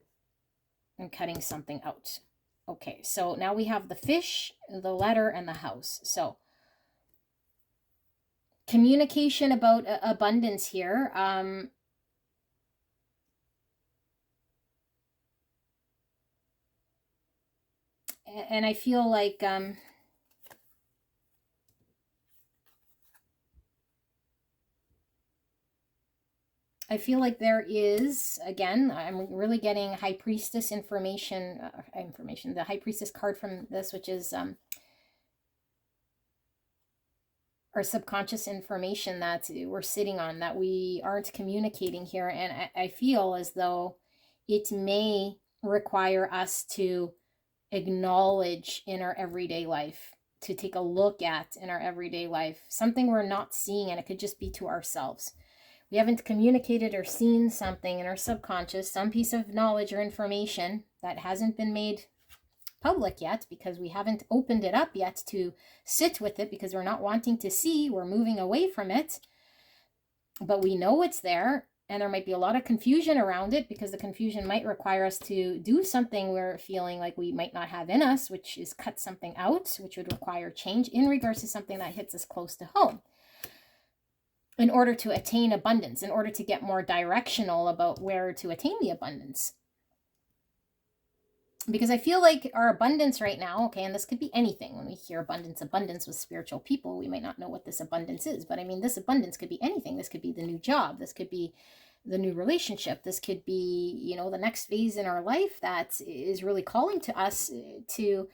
A: and cutting something out. Okay, so now we have the fish, the letter, and the house. So communication about abundance here. And I feel like there is, again, I'm really getting high priestess information, the high priestess card from this, which is our subconscious information that we're sitting on, that we aren't communicating here. And I feel as though it may require us to acknowledge in our everyday life, to take a look at in our everyday life, something we're not seeing, and it could just be to ourselves. We haven't communicated or seen something in our subconscious, some piece of knowledge or information that hasn't been made public yet because we haven't opened it up yet to sit with it, because we're not wanting to see, we're moving away from it, but we know it's there. And there might be a lot of confusion around it, because the confusion might require us to do something we're feeling like we might not have in us, which is cut something out, which would require change in regards to something that hits us close to home, in order to attain abundance, in order to get more directional about where to attain the abundance. Because I feel like our abundance right now, okay, and this could be anything. When we hear abundance with spiritual people, we might not know what this abundance is. But I mean, this abundance could be anything. This could be the new job. This could be the new relationship. This could be, you know, the next phase in our life that is really calling to us to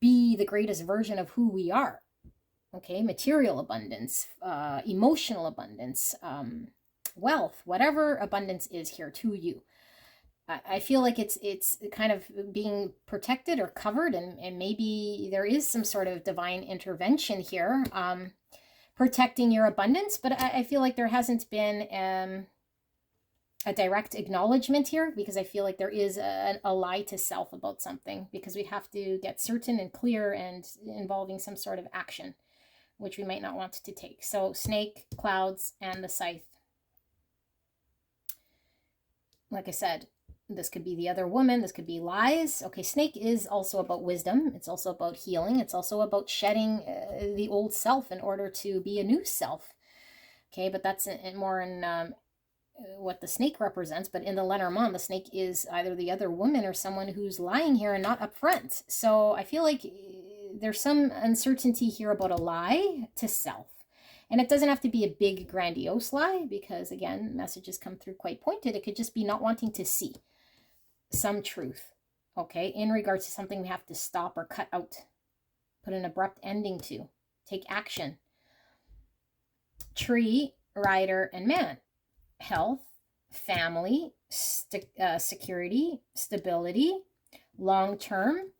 A: be the greatest version of who we are. Okay, material abundance, emotional abundance, wealth, whatever abundance is here to you. I feel like it's kind of being protected or covered, and maybe there is some sort of divine intervention here, protecting your abundance. But I feel like there hasn't been a direct acknowledgement here, because I feel like there is a lie to self about something, because we have to get certain and clear and involving some sort of action, which we might not want to take. So snake, clouds, and the scythe. Like I said, this could be the other woman. This could be lies. Okay, snake is also about wisdom. It's also about healing. It's also about shedding the old self in order to be a new self. Okay, but that's more in what the snake represents. But in the Lenormand, the snake is either the other woman or someone who's lying here and not upfront. So I feel like there's some uncertainty here about a lie to self. And it doesn't have to be a big, grandiose lie, because, again, messages come through quite pointed. It could just be not wanting to see some truth, okay, in regards to something we have to stop or cut out, put an abrupt ending to, take action. Tree, rider, and man. Health, family, security, stability, long-term.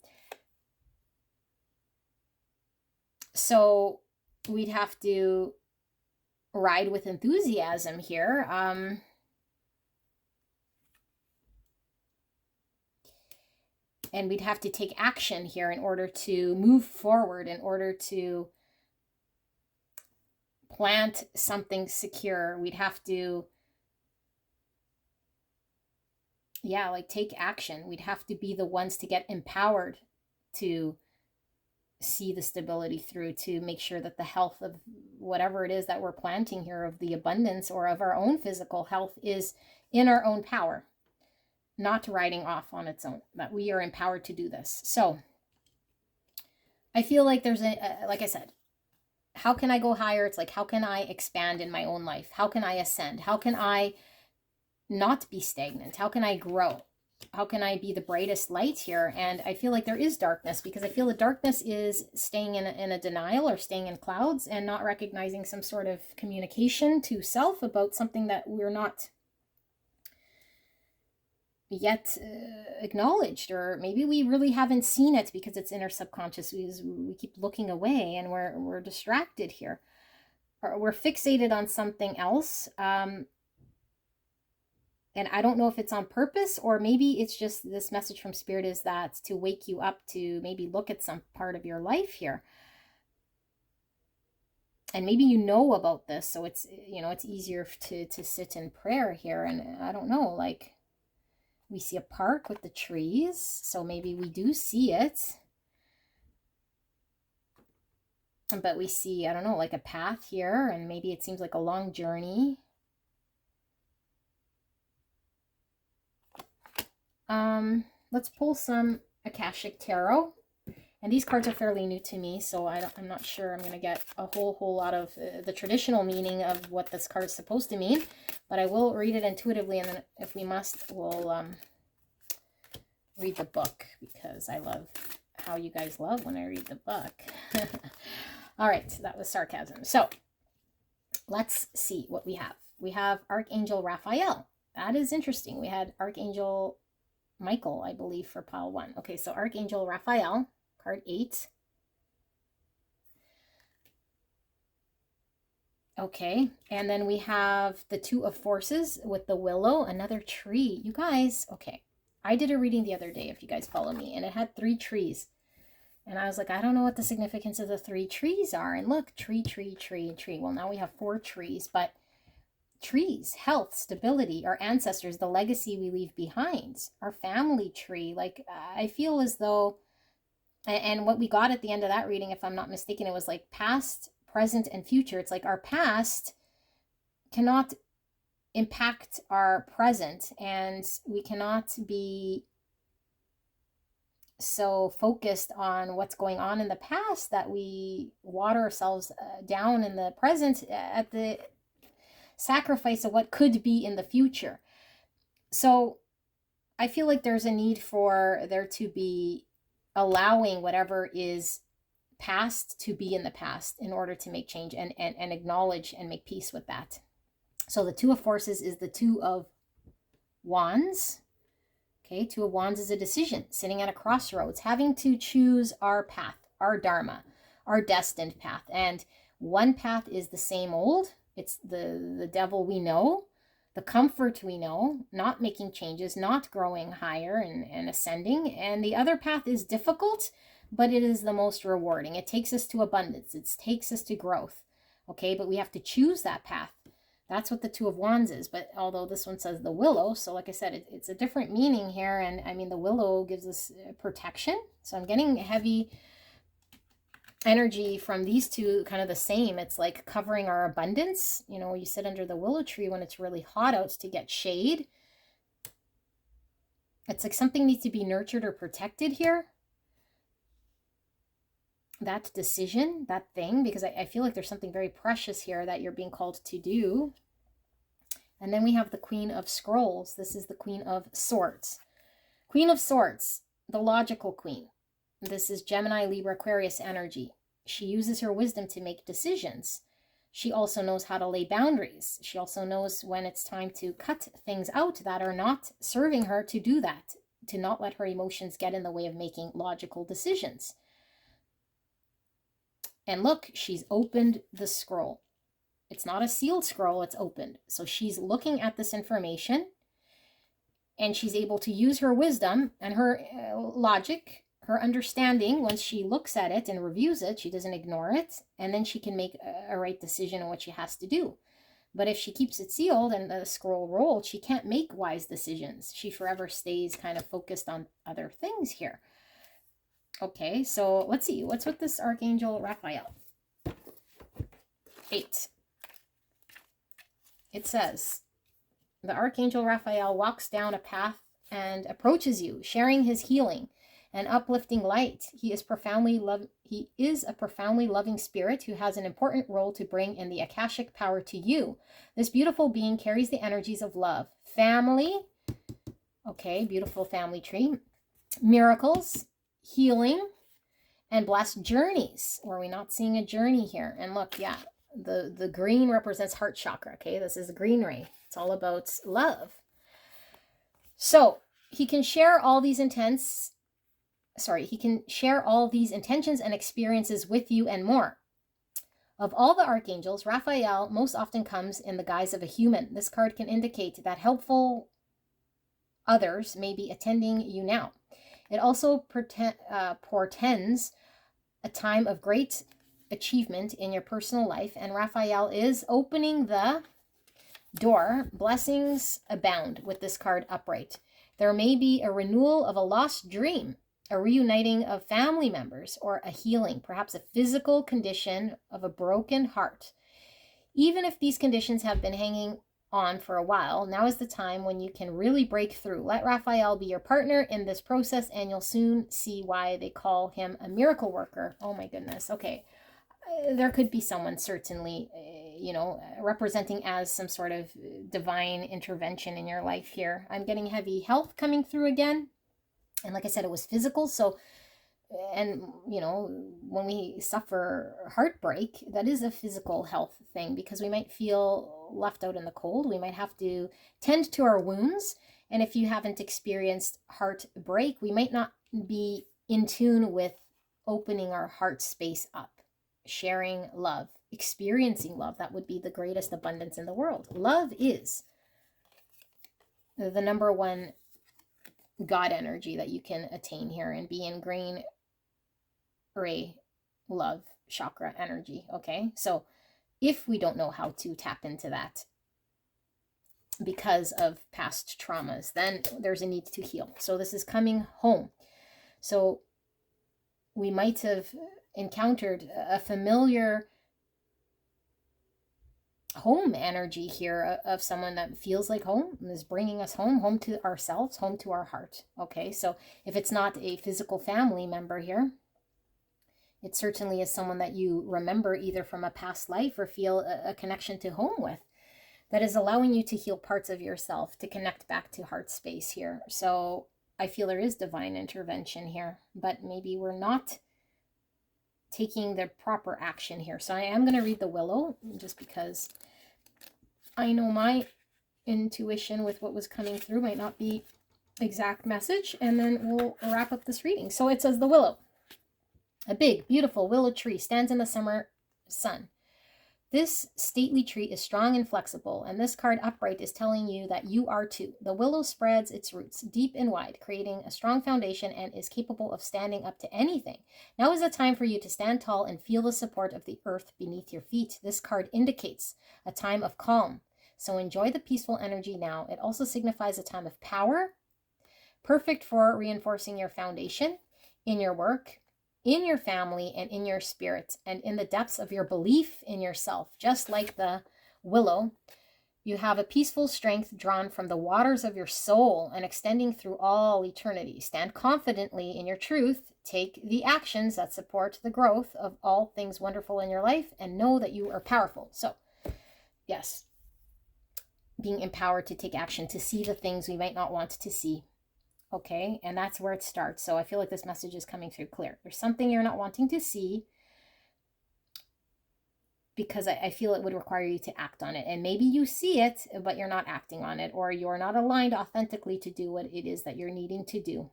A: So we'd have to ride with enthusiasm here. And we'd have to take action here in order to move forward, in order to plant something secure. We'd have to, yeah, like take action. We'd have to be the ones to get empowered to see the stability through, to make sure that the health of whatever it is that we're planting here, of the abundance or of our own physical health, is in our own power, not riding off on its own, that we are empowered to do this. So I feel like there's like I said, how can I go higher? It's like, how can I expand in my own life? How can I ascend? How can I not be stagnant? How can I grow? How can I be the brightest light here? And I feel like there is darkness, because I feel the darkness is staying in a denial, or staying in clouds, and not recognizing some sort of communication to self about something that we're not yet acknowledged, or maybe we really haven't seen it because it's in our subconscious. We keep looking away, and we're distracted here, or we're fixated on something else. And I don't know if it's on purpose, or maybe it's just this message from Spirit is that to wake you up to maybe look at some part of your life here. And maybe you know about this, so it's, you know, it's easier to sit in prayer here. And I don't know, like, we see a park with the trees, so maybe we do see it. But we see, I don't know, like a path here, and maybe it seems like a long journey. Let's pull some Akashic Tarot. And these cards are fairly new to me, so I'm not sure I'm going to get a whole lot of the traditional meaning of what this card is supposed to mean. But I will read it intuitively, and then if we must, we'll read the book, because I love how you guys love when I read the book. All right, so that was sarcasm. So let's see what we have. We have Archangel Raphael. That is interesting. We had Archangel Michael, I believe, for pile 1. Okay, so Archangel Raphael, card 8. Okay, and then we have the Two of Forces with the willow, another tree. You guys, okay, I did a reading the other day, if you guys follow me, and it had 3 trees. And I was like, I don't know what the significance of the 3 trees are. And look, tree, tree, tree, tree. Well, now we have 4 trees, but trees, health, stability, our ancestors, the legacy we leave behind, our family tree. Like, I feel as though, and what we got at the end of that reading, if I'm not mistaken, it was like past, present, and future. It's like our past cannot impact our present, and we cannot be so focused on what's going on in the past that we water ourselves down in the present at the sacrifice of what could be in the future. So I feel like there's a need for there to be allowing whatever is past to be in the past in order to make change, and acknowledge and make peace with that. So the Two of Forces is the Two of Wands. Okay, Two of Wands is a decision, sitting at a crossroads, having to choose our path, our dharma, our destined path. And one path is the same old. It's the devil we know, the comfort we know, not making changes, not growing higher and ascending. And the other path is difficult, but it is the most rewarding. It takes us to abundance. It takes us to growth. Okay, but we have to choose that path. That's what the Two of Wands is. But although this one says the willow, so like I said, it's a different meaning here. And I mean, the willow gives us protection. So I'm getting heavy energy from these two, kind of the same. It's like covering our abundance. You know, you sit under the willow tree when it's really hot out to get shade. It's like something needs to be nurtured or protected here. That decision, that thing, because I feel like there's something very precious here that you're being called to do. And then we have the Queen of Scrolls. This is the Queen of Swords. Queen of Swords, the logical queen. This is Gemini, Libra, Aquarius energy. She uses her wisdom to make decisions. She also knows how to lay boundaries. She also knows when it's time to cut things out that are not serving her, to do that, to not let her emotions get in the way of making logical decisions. And look, she's opened the scroll. It's not a sealed scroll, it's opened. So she's looking at this information, and she's able to use her wisdom and her logic, her understanding. Once she looks at it and reviews it, she doesn't ignore it, and then she can make a right decision on what she has to do. But if she keeps it sealed and the scroll rolled, she can't make wise decisions. She forever stays kind of focused on other things here. Okay, so let's see. What's with this Archangel Raphael? 8. It says, the Archangel Raphael walks down a path and approaches you, sharing his healing and uplifting light. He is a profoundly loving spirit who has an important role to bring in the Akashic power to you. This beautiful being carries the energies of love, family, okay, beautiful family tree, miracles, healing, and blessed journeys. Or are we not seeing a journey here? And look, yeah, the green represents heart chakra, okay? This is the green ray. It's all about love. So he can share all these intentions and experiences with you and more. Of all the archangels, Raphael most often comes in the guise of a human. This card can indicate that helpful others may be attending you now. It also portends a time of great achievement in your personal life, and Raphael is opening the door. Blessings abound with this card upright. There may be a renewal of a lost dream, a reuniting of family members, or a healing, perhaps a physical condition of a broken heart. Even if these conditions have been hanging on for a while, now is the time when you can really break through. Let Raphael be your partner in this process, and you'll soon see why they call him a miracle worker. Oh my goodness. Okay. There could be someone certainly, representing as some sort of divine intervention in your life here. I'm getting heavy health coming through again. And like I said, it was physical. So, and, when we suffer heartbreak, that is a physical health thing, because we might feel left out in the cold. We might have to tend to our wounds. And if you haven't experienced heartbreak, we might not be in tune with opening our heart space up, sharing love, experiencing love. That would be the greatest abundance in the world. Love is the number one God energy that you can attain here and be in green ray love chakra energy. Okay, so if we don't know how to tap into that because of past traumas, then there's a need to heal. So this is coming home. So we might have encountered a familiar home energy here of someone that feels like home, and is bringing us home to ourselves, home to our heart. Okay, so if it's not a physical family member here, it certainly is someone that you remember either from a past life or feel a connection to home with, that is allowing you to heal parts of yourself, to connect back to heart space here. So I feel there is divine intervention here, but maybe we're not taking the proper action here. So I am going to read the Willow, just because I know my intuition with what was coming through might not be exact message, and then we'll wrap up this reading. So it says, the willow. A big, beautiful willow tree stands in the summer sun. This stately tree is strong and flexible, and this card upright is telling you that you are too. The willow spreads its roots deep and wide, creating a strong foundation, and is capable of standing up to anything. Now is the time for you to stand tall and feel the support of the earth beneath your feet. This card indicates a time of calm, so enjoy the peaceful energy now. It also signifies a time of power, perfect for reinforcing your foundation in your work, in your family, and in your spirit, and in the depths of your belief in yourself. Just like the willow, you have a peaceful strength drawn from the waters of your soul and extending through all eternity. Stand confidently in your truth. Take the actions that support the growth of all things wonderful in your life, and know that you are powerful. So, yes, being empowered to take action, to see the things we might not want to see. Okay, and that's where it starts. So I feel like this message is coming through clear. There's something you're not wanting to see because I feel it would require you to act on it. And maybe you see it, but you're not acting on it, or you're not aligned authentically to do what it is that you're needing to do.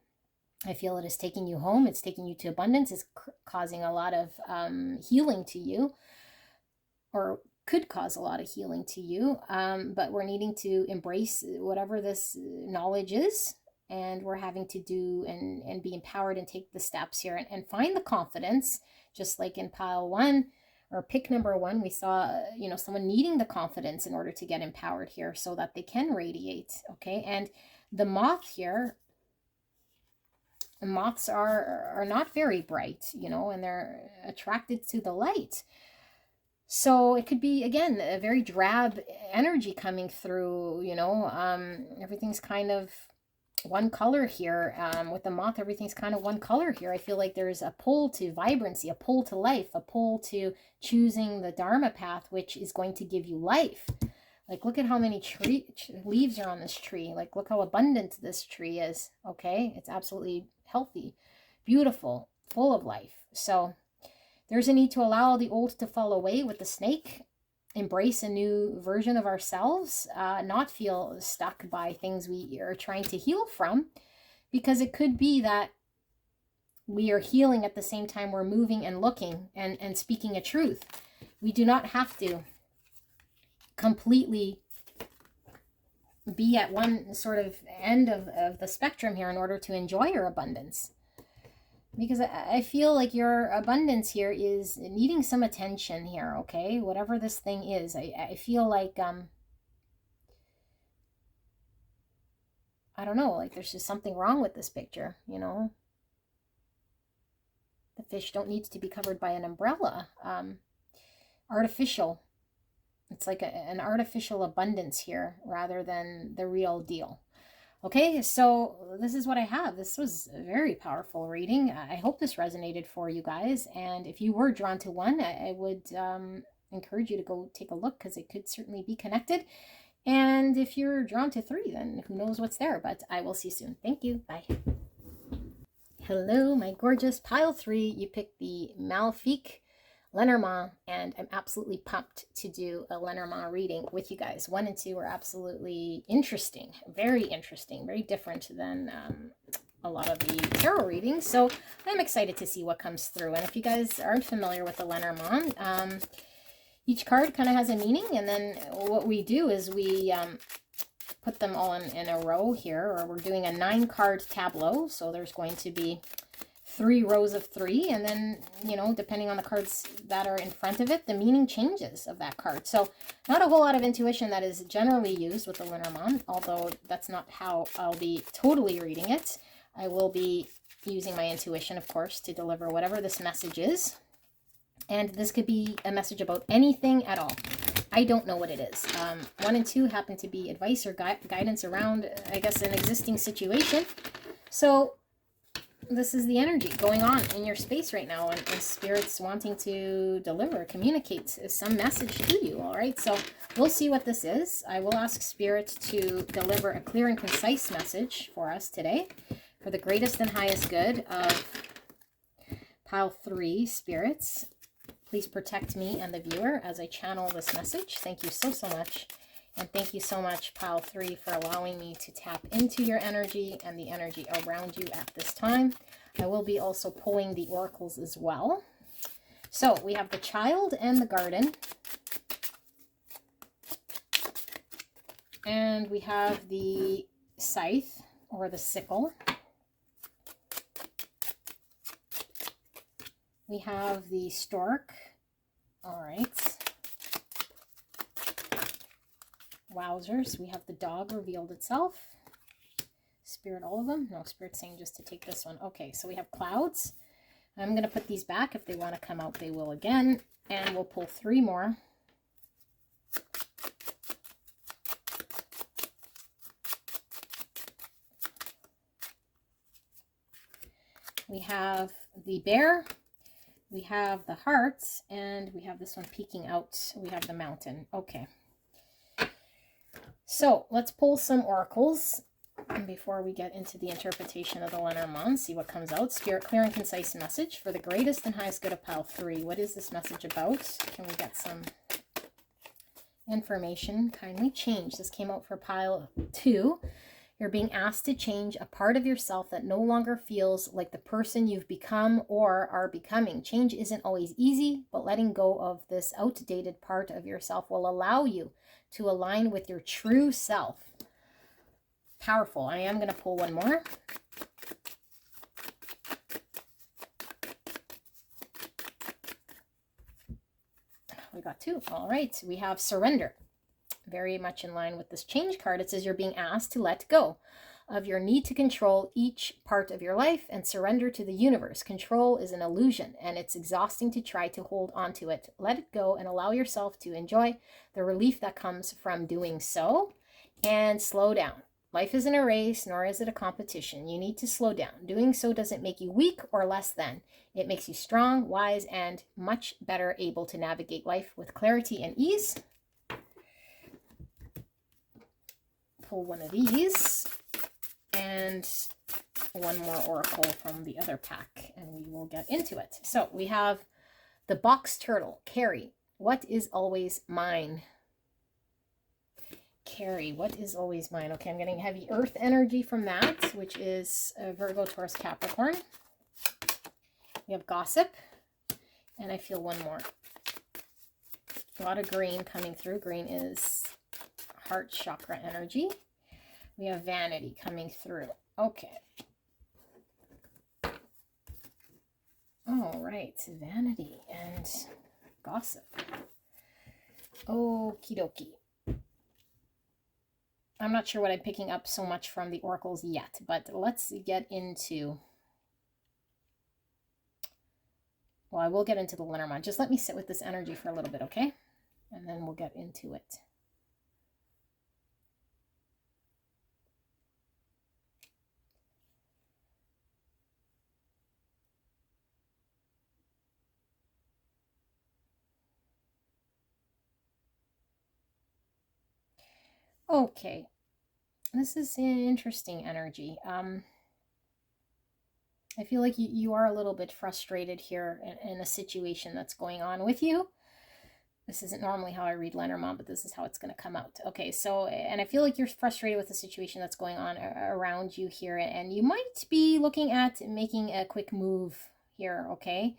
A: I feel it is taking you home. It's taking you to abundance. It's causing a lot of healing to you, or could cause a lot of healing to you. But we're needing to embrace whatever this knowledge is, and we're having to do and be empowered and take the steps here and find the confidence, just like in pile 1 or pick number 1, we saw, you know, someone needing the confidence in order to get empowered here so that they can radiate. Okay. And the moth here, moths are not very bright, you know, and they're attracted to the light. So it could be, again, a very drab energy coming through, you know, everything's kind of one color here. With the moth, everything's kind of one color here. I feel like there's a pull to vibrancy, a pull to life, a pull to choosing the Dharma path, which is going to give you life. Like, look at how many leaves are on this tree. Like, look how abundant this tree is. Okay, it's absolutely healthy, beautiful, full of life. So there's a need to allow the old to fall away with the snake, embrace a new version of ourselves, not feel stuck by things we are trying to heal from, because it could be that we are healing at the same time we're moving and looking and speaking a truth. We do not have to completely be at one sort of end of the spectrum here in order to enjoy your abundance. Because I feel like your abundance here is needing some attention here, okay? Whatever this thing is, I feel like, I don't know, like there's just something wrong with this picture, you know? The fish don't need to be covered by an umbrella. Artificial. It's like an artificial abundance here rather than the real deal. Okay, so this is what I have. This was a very powerful reading. I hope this resonated for you guys. And if you were drawn to 1, I would encourage you to go take a look, because it could certainly be connected. And if you're drawn to 3, then who knows what's there. But I will see you soon. Thank you. Bye. Hello, my gorgeous pile 3. You picked the Malefique Lenormand, and I'm absolutely pumped to do a Lenormand reading with you guys. 1 and 2 are absolutely interesting, very different than a lot of the tarot readings. So I'm excited to see what comes through. And if you guys aren't familiar with the Lenormand, each card kind of has a meaning, and then what we do is we put them all in a row here, or we're doing a 9-card tableau. So there's going to be 3 rows of 3, and then, you know, depending on the cards that are in front of it, the meaning changes of that card. So not a whole lot of intuition that is generally used with the Lenormand, although that's not how I'll be totally reading it. I will be using my intuition, of course, to deliver whatever this message is. And this could be a message about anything at all. I don't know what it is. 1 and 2 happen to be advice or guidance around, I guess, an existing situation. So this is the energy going on in your space right now, and Spirit's wanting to deliver, communicate some message to you. All right, so we'll see what this is. I will ask Spirit to deliver a clear and concise message for us today for the greatest and highest good of pile 3 spirits. Please protect me and the viewer as I channel this message. Thank you so much. And thank you so much, pile 3, for allowing me to tap into your energy and the energy around you at this time. I will be also pulling the oracles as well. So we have the child and the garden. And we have the scythe or the sickle. We have the stork. All right. Wowzers. We have the dog revealed itself. Spirit, all of them? No, Spirit's saying just to take this one. Okay, so we have clouds. I'm going to put these back. If they want to come out, they will again. And we'll pull 3 more. We have the bear. We have the hearts. And we have this one peeking out. We have the mountain. Okay. So let's pull some oracles before we get into the interpretation of the Lenormand. See what comes out. Spirit, clear and concise message for the greatest and highest good of pile 3. What is this message about? Can we get some information? Kindly change. This came out for pile 2. You're being asked to change a part of yourself that no longer feels like the person you've become or are becoming. Change isn't always easy, but letting go of this outdated part of yourself will allow you to align with your true self. Powerful. I am going to pull one more. We got two. All right. We have surrender. Very much in line with this change card. It says you're being asked to let go of your need to control each part of your life and surrender to the universe. Control is an illusion, and it's exhausting to try to hold on to it. Let it go and allow yourself to enjoy the relief that comes from doing so, and slow down. Life isn't a race, nor is it a competition. You need to slow down. Doing so doesn't make you weak or less than. It makes you strong, wise, and much better able to navigate life with clarity and ease. Pull one of these and one more oracle from the other pack, and we will get into it. So we have the box turtle. Carrie, what is always mine? Carrie, what is always mine? Okay, I'm getting heavy earth energy from that, which is Virgo, Taurus, Capricorn. We have gossip, and I feel one more. A lot of green coming through. Green is heart chakra energy. We have vanity coming through. Okay. All right, vanity and gossip. Okie dokie. I'm not sure what I'm picking up so much from the oracles yet, but let's get into... Well, I will get into the Lenormand. Just let me sit with this energy for a little bit, okay? And then we'll get into it. Okay, this is an interesting energy. I feel like you are a little bit frustrated here in a situation that's going on with you. This isn't normally how I read Lenormand, but this is how it's going to come out. Okay, so, and I feel like you're frustrated with the situation that's going on around you here, and you might be looking at making a quick move here, okay?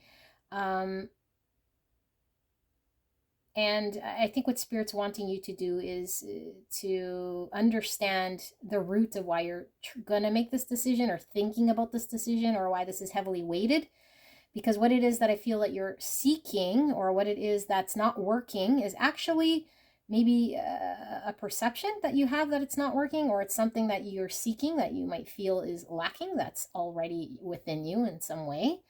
A: And I think what Spirit's wanting you to do is to understand the root of why you're going to make this decision or thinking about this decision, or why this is heavily weighted. Because what it is that I feel that you're seeking, or what it is that's not working, is actually maybe a perception that you have that it's not working, or it's something that you're seeking that you might feel is lacking that's already within you in some way.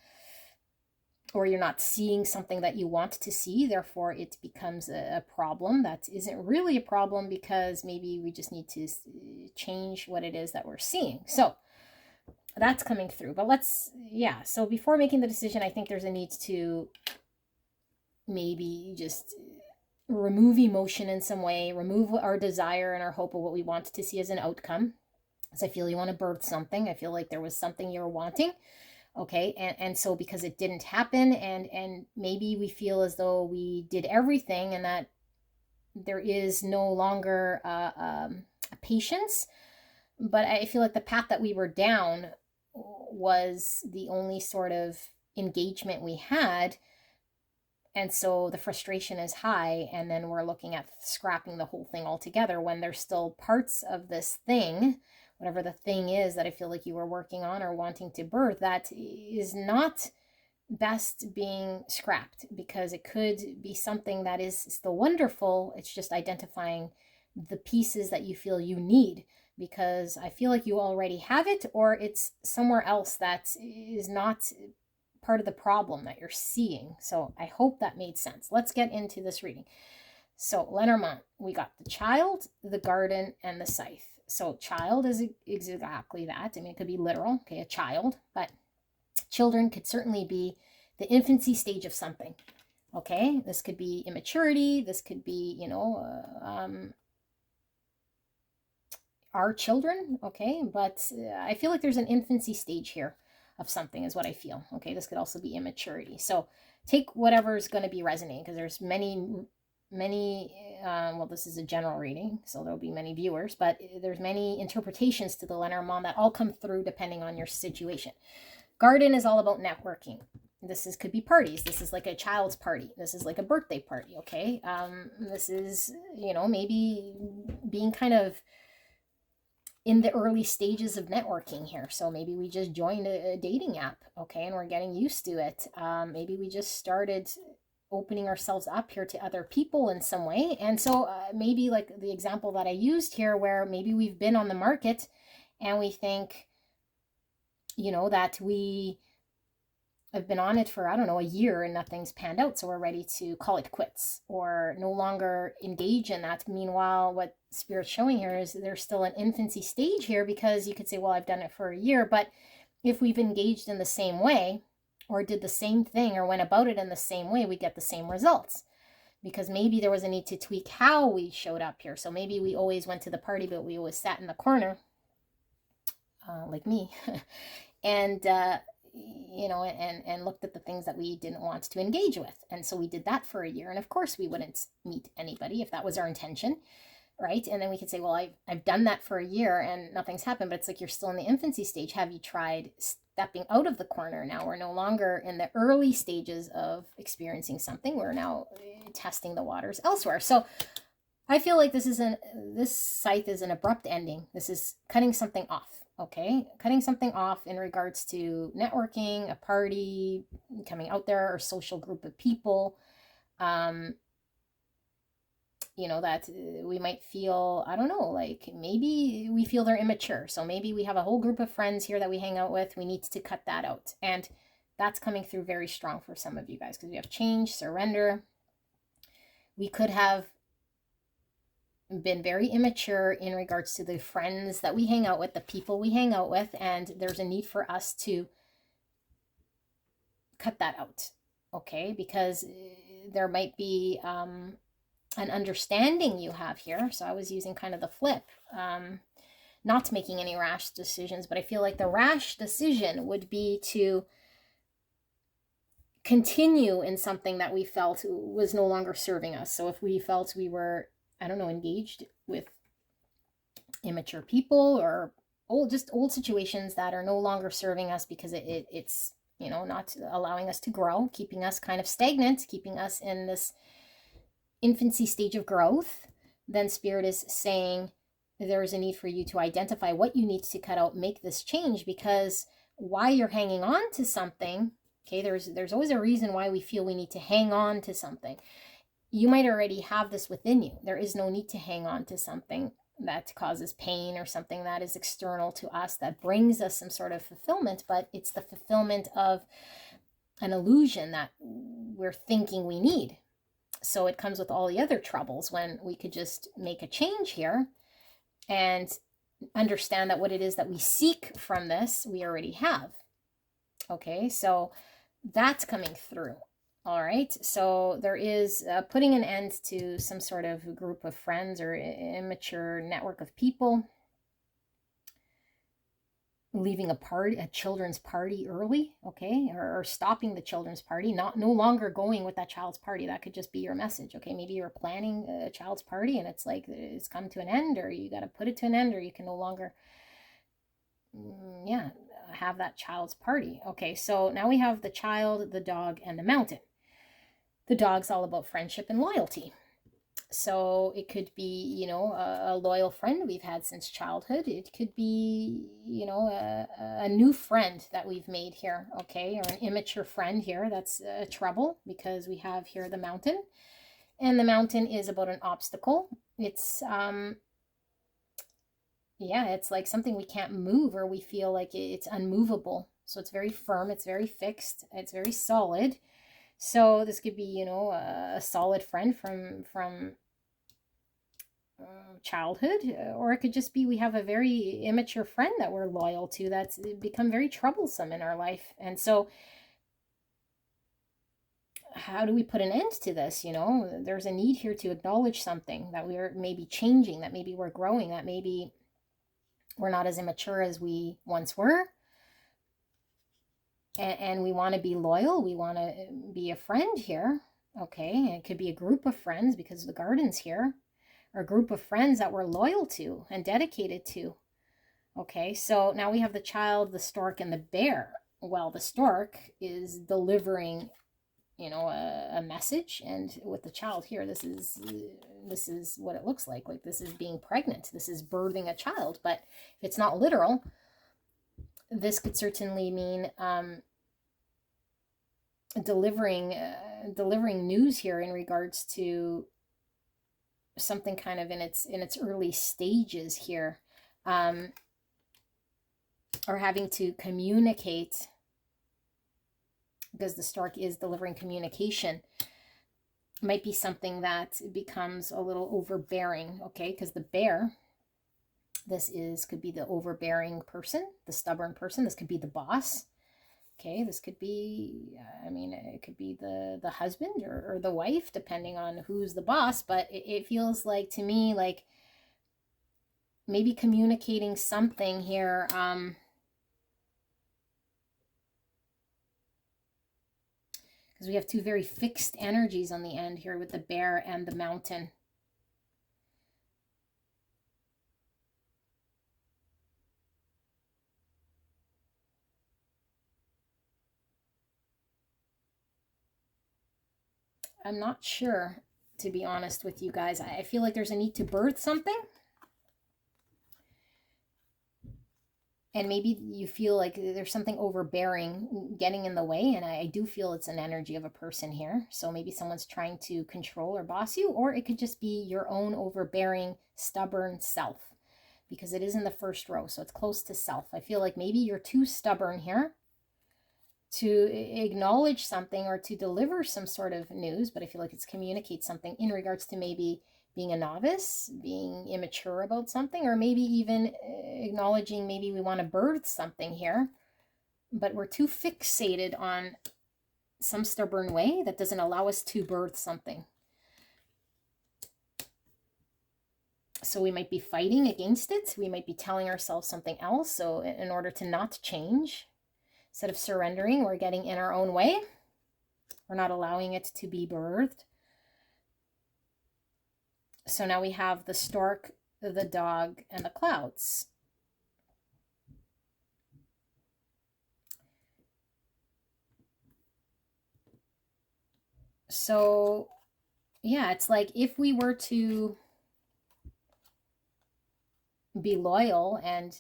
A: Or you're not seeing something that you want to see, therefore it becomes a problem that isn't really a problem, because maybe we just need to change what it is that we're seeing. So that's coming through. But let's, yeah, so before making the decision, I think there's a need to maybe just remove emotion in some way, remove our desire and our hope of what we want to see as an outcome. Because I feel you want to birth something. I feel like there was something you're wanting. Okay, and so because it didn't happen, and maybe we feel as though we did everything, and that there is no longer a patience. But I feel like the path that we were down was the only sort of engagement we had, and so the frustration is high, and then we're looking at scrapping the whole thing altogether, when there's still parts of this thing, whatever the thing is that I feel like you were working on or wanting to birth, that is not best being scrapped, because it could be something that is still wonderful. It's just identifying the pieces that you feel you need, because I feel like you already have it, or it's somewhere else that is not part of the problem that you're seeing. So I hope that made sense. Let's get into this reading. So Lenormand, we got the child, the garden, and the scythe. So child is exactly that. I mean, it could be literal, okay, a child, but children could certainly be the infancy stage of something, okay? This could be immaturity. This could be, you know, our children, okay? But I feel like there's an infancy stage here of something is what I feel, okay? This could also be immaturity. So take whatever is going to be resonating, because there's many many, well, this is a general reading, so there'll be many viewers, but there's many interpretations to the Lenormand that all come through depending on your situation. Garden is all about networking. Could be parties. This is like a child's party. This is like a birthday party, okay? This is, maybe being kind of in the early stages of networking here. So maybe we just joined a dating app, okay, and we're getting used to it. Maybe we just started opening ourselves up here to other people in some way. And so maybe like the example that I used here, where maybe we've been on the market and we think, that we have been on it for, I don't know, a year and nothing's panned out. So we're ready to call it quits or no longer engage in that. Meanwhile, what Spirit's showing here is there's still an infancy stage here, because you could say, well, I've done it for a year. But if we've engaged in the same way or did the same thing or went about it in the same way, we get the same results. Because maybe there was a need to tweak how we showed up here. So maybe we always went to the party, but we always sat in the corner, like me, and and looked at the things that we didn't want to engage with. And so we did that for a year. And of course we wouldn't meet anybody if that was our intention, right? And then we could say, well, I've done that for a year and nothing's happened, but it's like you're still in the infancy stage. Have you tried stepping out of the corner? Now we're no longer in the early stages of experiencing something. We're now testing the waters elsewhere. So I feel like this scythe is an abrupt ending. This is cutting something off. Okay, cutting something off in regards to networking, a party, coming out there, or social group of people. That we might feel, I don't know, like maybe we feel they're immature. So maybe we have a whole group of friends here that we hang out with. We need to cut that out. And that's coming through very strong for some of you guys, because we have change, surrender. We could have been very immature in regards to the friends that we hang out with, the people we hang out with, and there's a need for us to cut that out, okay? Because there might be an understanding you have here. So I was using kind of the flip, not making any rash decisions, but I feel like the rash decision would be to continue in something that we felt was no longer serving us. So if we felt we were, I don't know, engaged with immature people or old situations that are no longer serving us because it's not allowing us to grow, keeping us kind of stagnant, keeping us in this infancy stage of growth, then Spirit is saying there is a need for you to identify what you need to cut out, make this change, because why you're hanging on to something, okay, there's always a reason why we feel we need to hang on to something. You might already have this within you. There is no need to hang on to something that causes pain or something that is external to us that brings us some sort of fulfillment, but it's the fulfillment of an illusion that we're thinking we need. So it comes with all the other troubles when we could just make a change here and understand that what it is that we seek from this, we already have. Okay, so that's coming through. All right, so there is putting an end to some sort of group of friends or immature network of people. Leaving a children's party early, okay, or stopping the children's party, no longer going with that child's party. That could just be your message, okay? Maybe you're planning a child's party and it's like it's come to an end, or you got to put it to an end, or you can no longer, have that child's party. Okay, so now we have the child, the dog, and the mountain. The dog's all about friendship and loyalty. So it could be, a loyal friend we've had since childhood. It could be, a new friend that we've made here, okay? Or an immature friend here. That's trouble, because we have here the mountain. And the mountain is about an obstacle. It's, it's like something we can't move, or we feel like it's unmovable. So it's very firm. It's very fixed. It's very solid. So this could be, a solid friend from childhood, or it could just be we have a very immature friend that we're loyal to that's become very troublesome in our life. And so how do we put an end to this? There's a need here to acknowledge something, that we're maybe changing, that maybe we're growing, that maybe we're not as immature as we once were. And we want to be loyal. We want to be a friend here. Okay, it could be a group of friends because the garden's here, or a group of friends that we're loyal to and dedicated to. Okay, so now we have the child, the stork, and the bear. Well, the stork is delivering, you know, a message, and with the child here, this is what it looks like. Like, this is being pregnant. This is birthing a child. But if it's not literal, this could certainly mean delivering news here in regards to something kind of in its early stages here, or having to communicate, because the stork is delivering communication. Might be something that becomes a little overbearing, okay? Because the bear, could be the overbearing person, the stubborn person. This could be the boss. Okay, this could be, I mean, it could be the husband or the wife, depending on who's the boss. But it feels like, to me, like maybe communicating something here. Because we have two very fixed energies on the end here with the bear and the mountain. I'm not sure, to be honest with you guys. I feel like there's a need to birth something. And maybe you feel like there's something overbearing getting in the way. And I do feel it's an energy of a person here. So maybe someone's trying to control or boss you, or it could just be your own overbearing, stubborn self, because it is in the first row. So it's close to self. I feel like maybe you're too stubborn here to acknowledge something or to deliver some sort of news, but I feel like it's communicate something in regards to maybe being a novice, being immature about something, or maybe even acknowledging maybe we want to birth something here, but we're too fixated on some stubborn way that doesn't allow us to birth something. So we might be fighting against it. We might be telling ourselves something else. So in order to not change, instead of surrendering, we're getting in our own way. We're not allowing it to be birthed. So now we have the stork, the dog, and the clouds. So yeah, it's like if we were to be loyal, and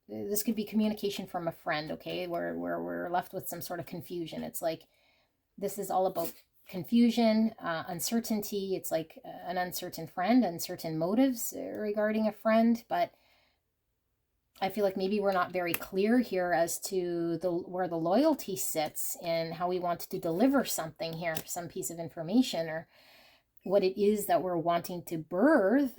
A: this could be communication from a friend, okay, where we're left with some sort of confusion. It's like this is all about confusion, uncertainty. It's like an uncertain friend, uncertain motives regarding a friend. But I feel like maybe we're not very clear here as to where the loyalty sits and how we want to deliver something here, some piece of information, or what it is that we're wanting to birth.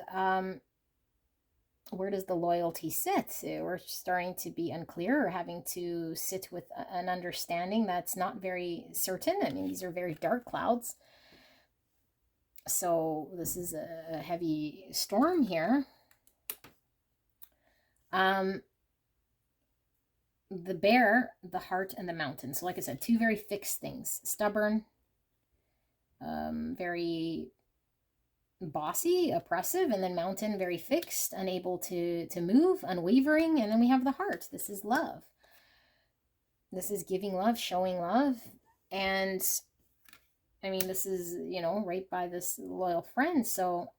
A: Where does the loyalty sit? We're starting to be unclear, or having to sit with an understanding that's not very certain. I mean, these are very dark clouds. So this is a heavy storm here. The bear, the heart, and the mountain. So like I said, two very fixed things. Stubborn, very bossy, oppressive, and then mountain, very fixed, unable to move, unwavering. And then we have the heart. This is love. This is giving love, showing love. And I mean, this is, you know, right by this loyal friend. So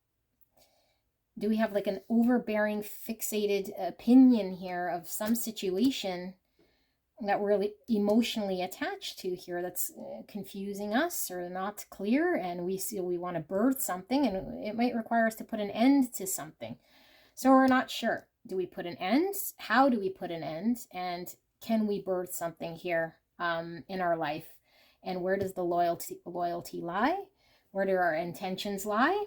A: do we have like an overbearing, fixated opinion here of some situation that we're really emotionally attached to here, that's confusing us or not clear, and we want to birth something, and it might require us to put an end to something. So we're not sure. Do we put an end? How do we put an end? And can we birth something here in our life? And where does the loyalty lie? Where do our intentions lie?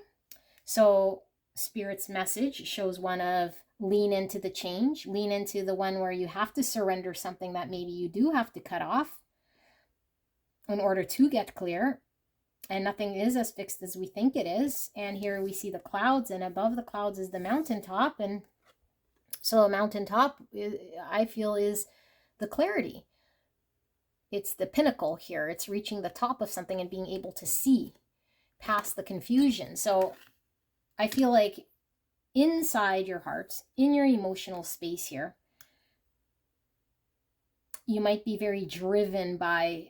A: So Spirit's message shows one of lean into the change, lean into the one where you have to surrender something that maybe you do have to cut off in order to get clear. And nothing is as fixed as we think it is. And here we see the clouds, and above the clouds is the mountaintop. And so a mountaintop, I feel, is the clarity. it's the pinnacle here. It's reaching the top of something and being able to see past the confusion. So I feel like inside your heart, in your emotional space here, you might be very driven by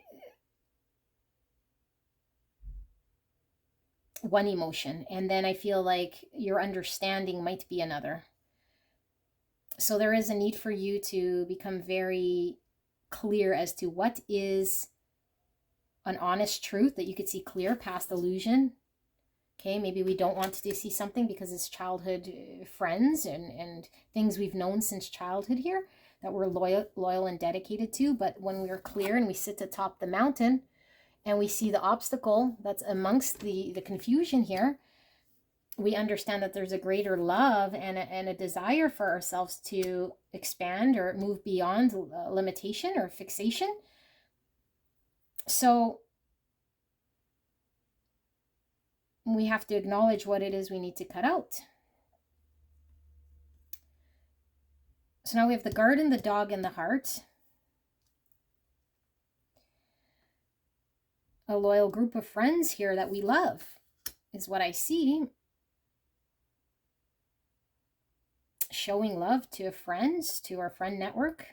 A: one emotion, and then I feel like your understanding might be another. So there is a need for you to become very clear as to what is an honest truth that you could see clear past illusion. Okay, maybe we don't want to see something because it's childhood friends and things we've known since childhood here that we're loyal and dedicated to. But when we're clear and we sit atop the mountain and we see the obstacle that's amongst the confusion here, we understand that there's a greater love and a desire for ourselves to expand or move beyond limitation or fixation. So we have to acknowledge what it is we need to cut out. So now we have the garden, the dog, and the heart. A loyal group of friends here that we love is what I see. Showing love to friends, to our friend network.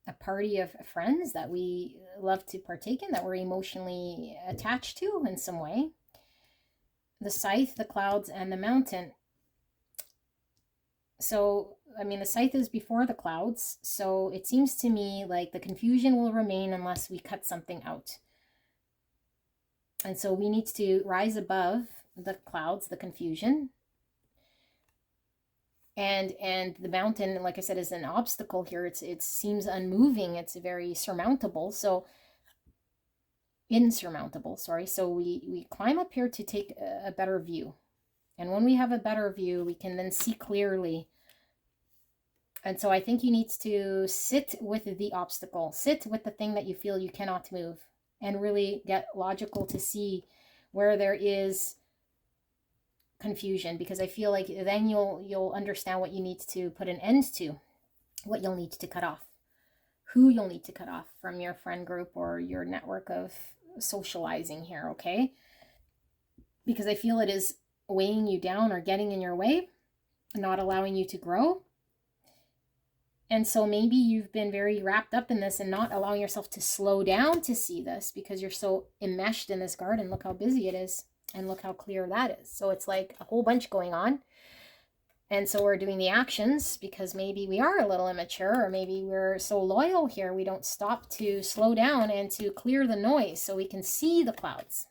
A: A party of friends that we love to partake in, that we're emotionally attached to in some way. The scythe, the clouds, and the mountain. So, I mean, the scythe is before the clouds, so it seems to me like the confusion will remain unless we cut something out. And so we need to rise above the clouds, the confusion. And the mountain, like I said, is an obstacle here. It seems unmoving. It's very surmountable. So insurmountable, sorry. So we climb up here to take a better view. And when we have a better view, we can then see clearly. And so I think you need to sit with the obstacle, sit with the thing that you feel you cannot move, and really get logical to see where there is confusion, because I feel like then you'll understand what you need to put an end to, what you'll need to cut off, who you'll need to cut off from your friend group or your network of socializing here, okay? Because I feel it is weighing you down or getting in your way, not allowing you to grow. And so maybe you've been very wrapped up in this and not allowing yourself to slow down to see this because you're so enmeshed in this garden. Look how busy it is. And look how clear that is. So it's like a whole bunch going on. And so we're doing the actions because maybe we are a little immature, or maybe we're so loyal here we don't stop to slow down and to clear the noise so we can see the clouds.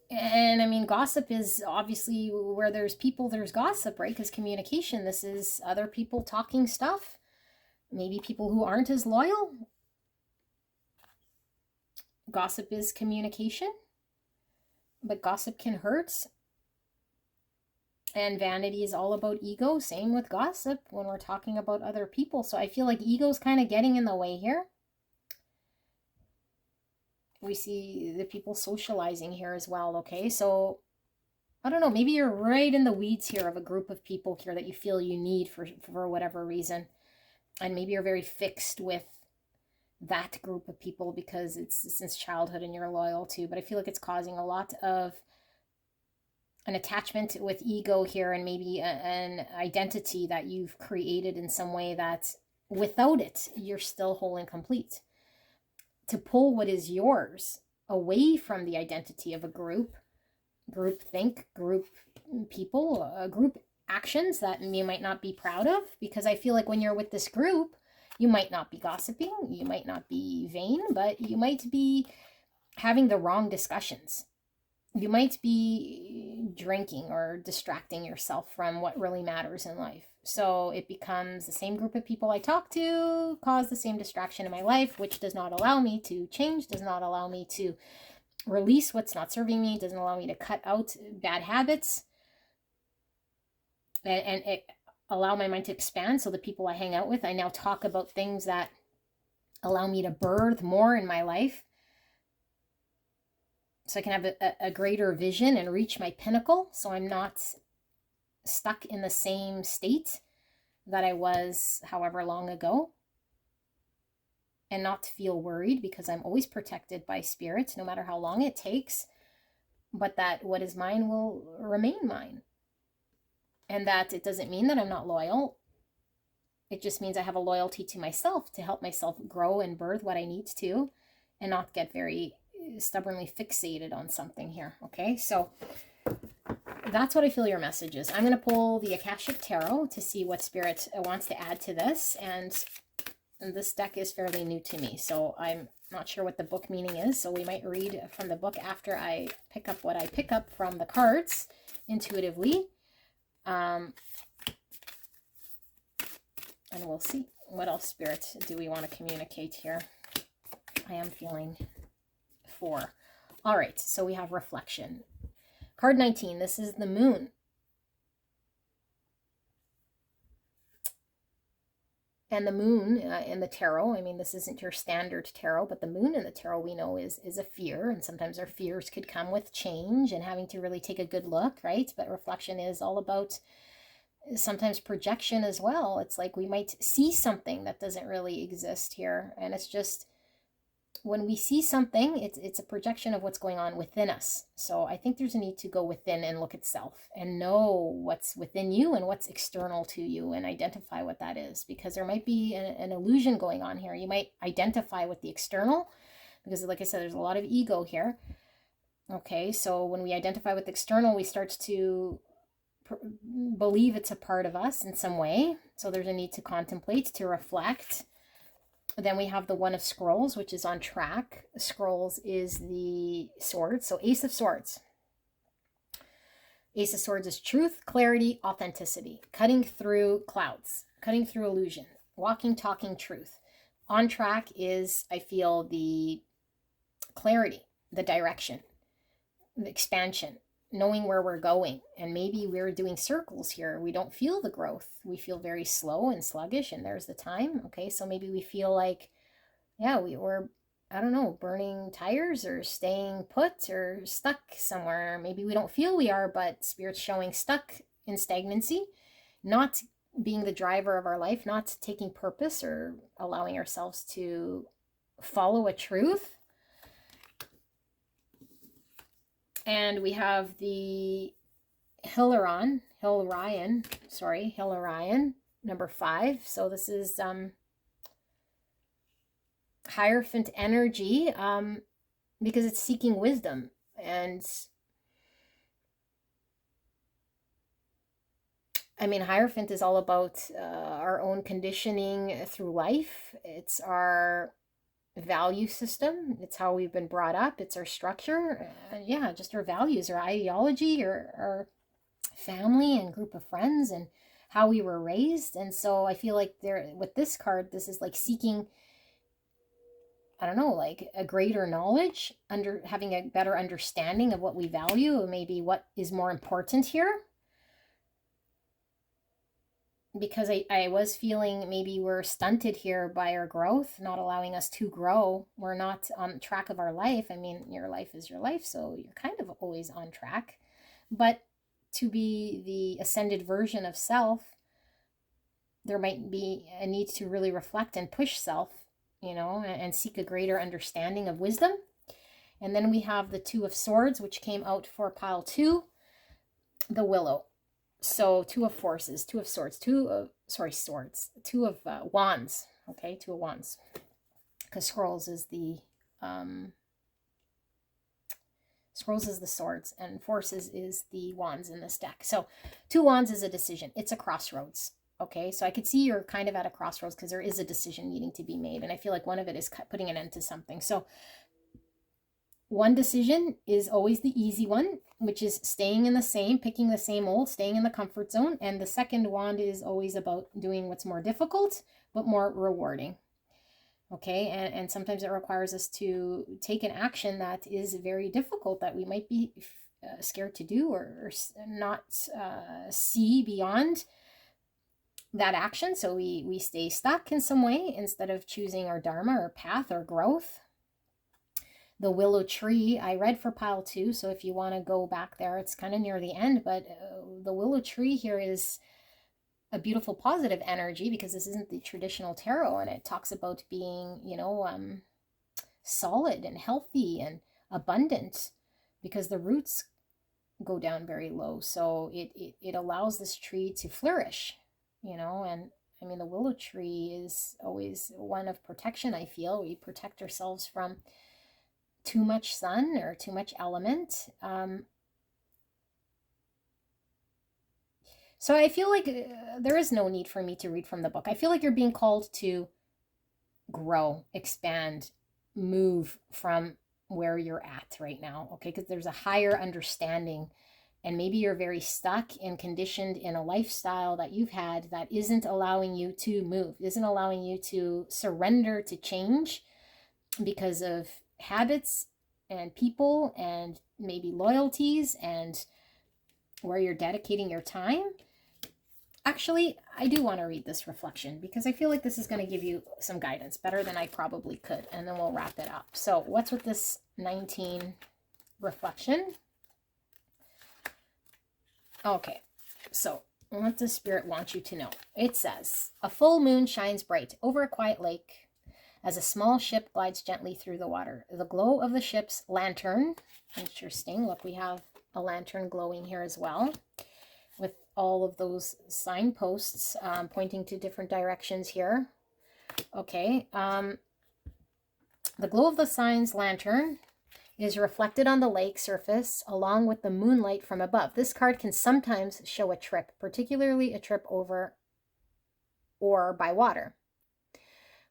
A: And I mean, gossip is obviously where there's people, there's gossip, right? Because communication, this is other people talking stuff. Maybe people who aren't as loyal. Gossip is communication, but gossip can hurt. And vanity is all about ego. Same with gossip when we're talking about other people. So I feel like ego's kind of getting in the way here. We see the people socializing here as well, okay? So I don't know, maybe you're right in the weeds here of a group of people here that you feel you need for whatever reason. And maybe you're very fixed with that group of people because it's since childhood and you're loyal to, but I feel like it's causing a lot of an attachment with ego here, and maybe an identity that you've created in some way that without it, you're still whole and complete. To pull what is yours away from the identity of a group think, group people, group actions that you might not be proud of, because I feel like when you're with this group, you might not be gossiping, you might not be vain, but you might be having the wrong discussions. You might be drinking or distracting yourself from what really matters in life. So it becomes the same group of people I talk to cause the same distraction in my life, which does not allow me to change, does not allow me to release what's not serving me, doesn't allow me to cut out bad habits, and it allow my mind to expand. So the people I hang out with, I now talk about things that allow me to birth more in my life, so I can have a greater vision and reach my pinnacle, so I'm not stuck in the same state that I was however long ago, and not to feel worried because I'm always protected by spirit, no matter how long it takes, but that what is mine will remain mine. And that it doesn't mean that I'm not loyal. It just means I have a loyalty to myself to help myself grow and birth what I need to, and not get very stubbornly fixated on something here. Okay, so that's what I feel your message is. I'm going to pull the Akashic Tarot to see what Spirit wants to add to this. And this deck is fairly new to me, so I'm not sure what the book meaning is. So we might read from the book after I pick up what I pick up from the cards intuitively. And we'll see what else, Spirit, do we want to communicate here. I am feeling 4. All right, so we have reflection. Card 19, this is the moon. And the moon in the tarot, I mean, this isn't your standard tarot, but the moon in the tarot we know is a fear. And sometimes our fears could come with change and having to really take a good look, right? But reflection is all about sometimes projection as well. It's like we might see something that doesn't really exist here. And it's just, when we see something, it's a projection of what's going on within us. So I think there's a need to go within and look at self and know what's within you and what's external to you and identify what that is, because there might be an illusion going on here. You might identify with the external because, like I said, there's a lot of ego here. Okay, so when we identify with external, we start to believe it's a part of us in some way. So there's a need to contemplate, to reflect. Then we have the One of Scrolls, which is on track. Scrolls is the sword. So Ace of Swords. Ace of Swords is truth, clarity, authenticity. Cutting through clouds. Cutting through illusion. Walking, talking truth. On track is, I feel, the clarity, the direction, the expansion, knowing where we're going. And maybe we're doing circles here. We don't feel the growth. We feel very slow and sluggish, and there's the time. Okay, so maybe we feel like, yeah, we're, I don't know, burning tires or staying put or stuck somewhere. Maybe we don't feel we are, but Spirit's showing stuck in stagnancy, not being the driver of our life, not taking purpose or allowing ourselves to follow a truth. And we have the Hilarion, number 5. So this is Hierophant energy, because it's seeking wisdom. And I mean, Hierophant is all about our own conditioning through life. It's our value system. It's how we've been brought up. It's our structure. Yeah, just our values, our ideology, our family and group of friends, and how we were raised. And so I feel like with this card, this is like seeking, I don't know, like a greater knowledge, having a better understanding of what we value, or maybe what is more important here. Because I was feeling maybe we're stunted here by our growth, not allowing us to grow. We're not on track of our life. I mean, your life is your life, so you're kind of always on track. But to be the ascended version of self, there might be a need to really reflect and push self, you know, and seek a greater understanding of wisdom. And then we have the Two of Swords, which came out for pile 2, the Willow. So Two of Forces, Two of Swords, Swords, Two of Wands. Okay, Two of Wands. Because Scrolls is the swords, and Forces is the wands in this deck. So Two Wands is a decision. It's a crossroads. Okay, so I could see you're kind of at a crossroads because there is a decision needing to be made. And I feel like one of it is putting an end to something. So one decision is always the easy one, which is staying in the same, picking the same old, staying in the comfort zone. And the second wand is always about doing what's more difficult, but more rewarding. Okay, and sometimes it requires us to take an action that is very difficult, that we might be scared to do, or not see beyond that action. So we stay stuck in some way instead of choosing our dharma or path or growth. The Willow Tree, I read for pile 2, so if you want to go back there, it's kind of near the end, but the Willow Tree here is a beautiful positive energy, because this isn't the traditional tarot, and it talks about being, you know, solid and healthy and abundant, because the roots go down very low. So it allows this tree to flourish, you know. And I mean, the willow tree is always one of protection, I feel. We protect ourselves from too much sun or too much element. So I feel like there is no need for me to read from the book. I feel like you're being called to grow, expand, move from where you're at right now, okay? Because there's a higher understanding, and maybe you're very stuck and conditioned in a lifestyle that you've had that isn't allowing you to move, isn't allowing you to surrender to change because of habits and people and maybe loyalties and where you're dedicating your time. Actually, I do want to read this reflection because I feel like this is going to give you some guidance, better than I probably could, and then we'll wrap it up. So what's with this 19 reflection? Okay, so what does Spirit want you to know? It says, a full moon shines bright over a quiet lake as a small ship glides gently through the water. The glow of the ship's lantern, interesting, look, we have a lantern glowing here as well, with all of those signposts pointing to different directions here. Okay, the glow of the sign's lantern is reflected on the lake surface along with the moonlight from above. This card can sometimes show a trip, particularly a trip over or by water.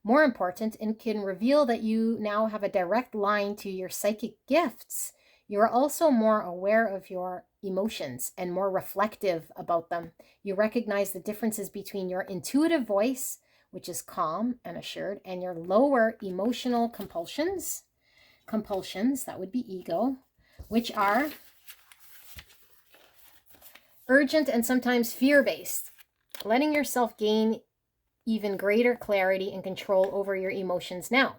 A: More important, it can reveal that you now have a direct line to your psychic gifts. You are also more aware of your emotions and more reflective about them. You recognize the differences between your intuitive voice, which is calm and assured, and your lower emotional compulsions, that would be ego, which are urgent and sometimes fear-based. Letting yourself gain even greater clarity and control over your emotions now.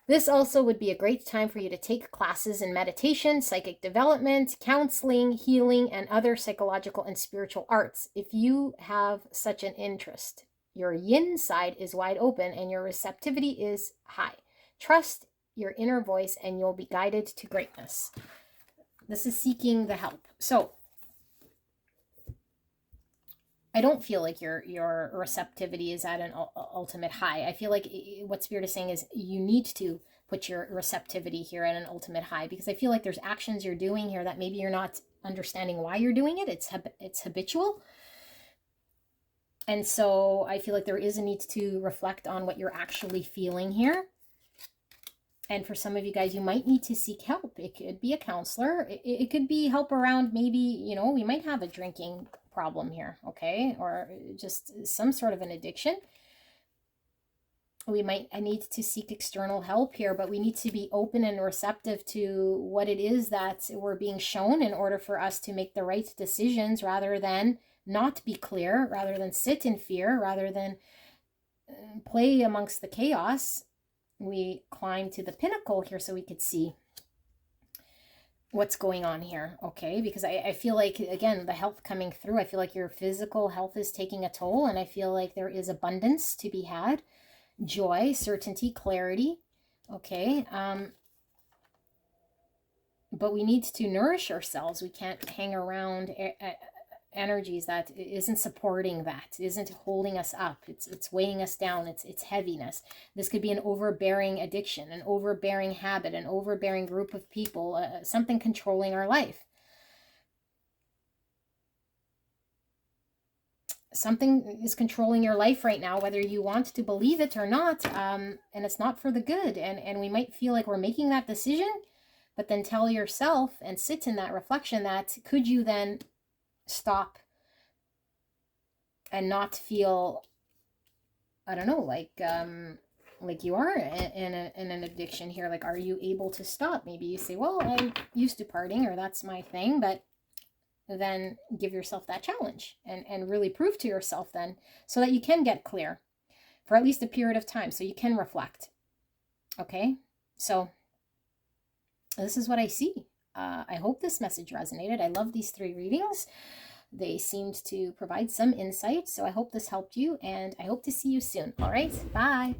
A: This also would be a great time for you to take classes in meditation, psychic development, counseling, healing, and other psychological and spiritual arts if you have such an interest. Your yin side is wide open and your receptivity is high. Trust your inner voice and you'll be guided to greatness. This is seeking the help. So I don't feel like your receptivity is at an ultimate high. I feel like what Spirit is saying is you need to put your receptivity here at an ultimate high, because I feel like there's actions you're doing here that maybe you're not understanding why you're doing it. It's habitual. And so I feel like there is a need to reflect on what you're actually feeling here. And for some of you guys, you might need to seek help. It could be a counselor. It could be help around maybe, you know, we might have a drinking problem here, okay? Or just some sort of an addiction. We might need to seek external help here, but we need to be open and receptive to what it is that we're being shown in order for us to make the right decisions, rather than not be clear, rather than sit in fear, rather than play amongst the chaos. We climb to the pinnacle here so we could see what's going on here, okay? Because I feel like, again, the health coming through, I feel like your physical health is taking a toll, and I feel like there is abundance to be had, joy, certainty, clarity, okay? But we need to nourish ourselves. We can't hang around energies that isn't supporting, that isn't holding us up. It's weighing us down. It's heaviness. This could be an overbearing addiction, an overbearing habit, an overbearing group of people, something controlling our life. Something is controlling your life right now, whether you want to believe it or not, and it's not for the good. And we might feel like we're making that decision, but then tell yourself and sit in that reflection that could you then stop and not feel, I don't know, like you are in an addiction here. Like, are you able to stop? Maybe you say, well, I'm used to partying, or that's my thing, but then give yourself that challenge and really prove to yourself then, so that you can get clear for at least a period of time, so you can reflect. Okay, so this is what I see. I hope this message resonated. I love these 3 readings. They seemed to provide some insight, so I hope this helped you, and I hope to see you soon. All right, bye.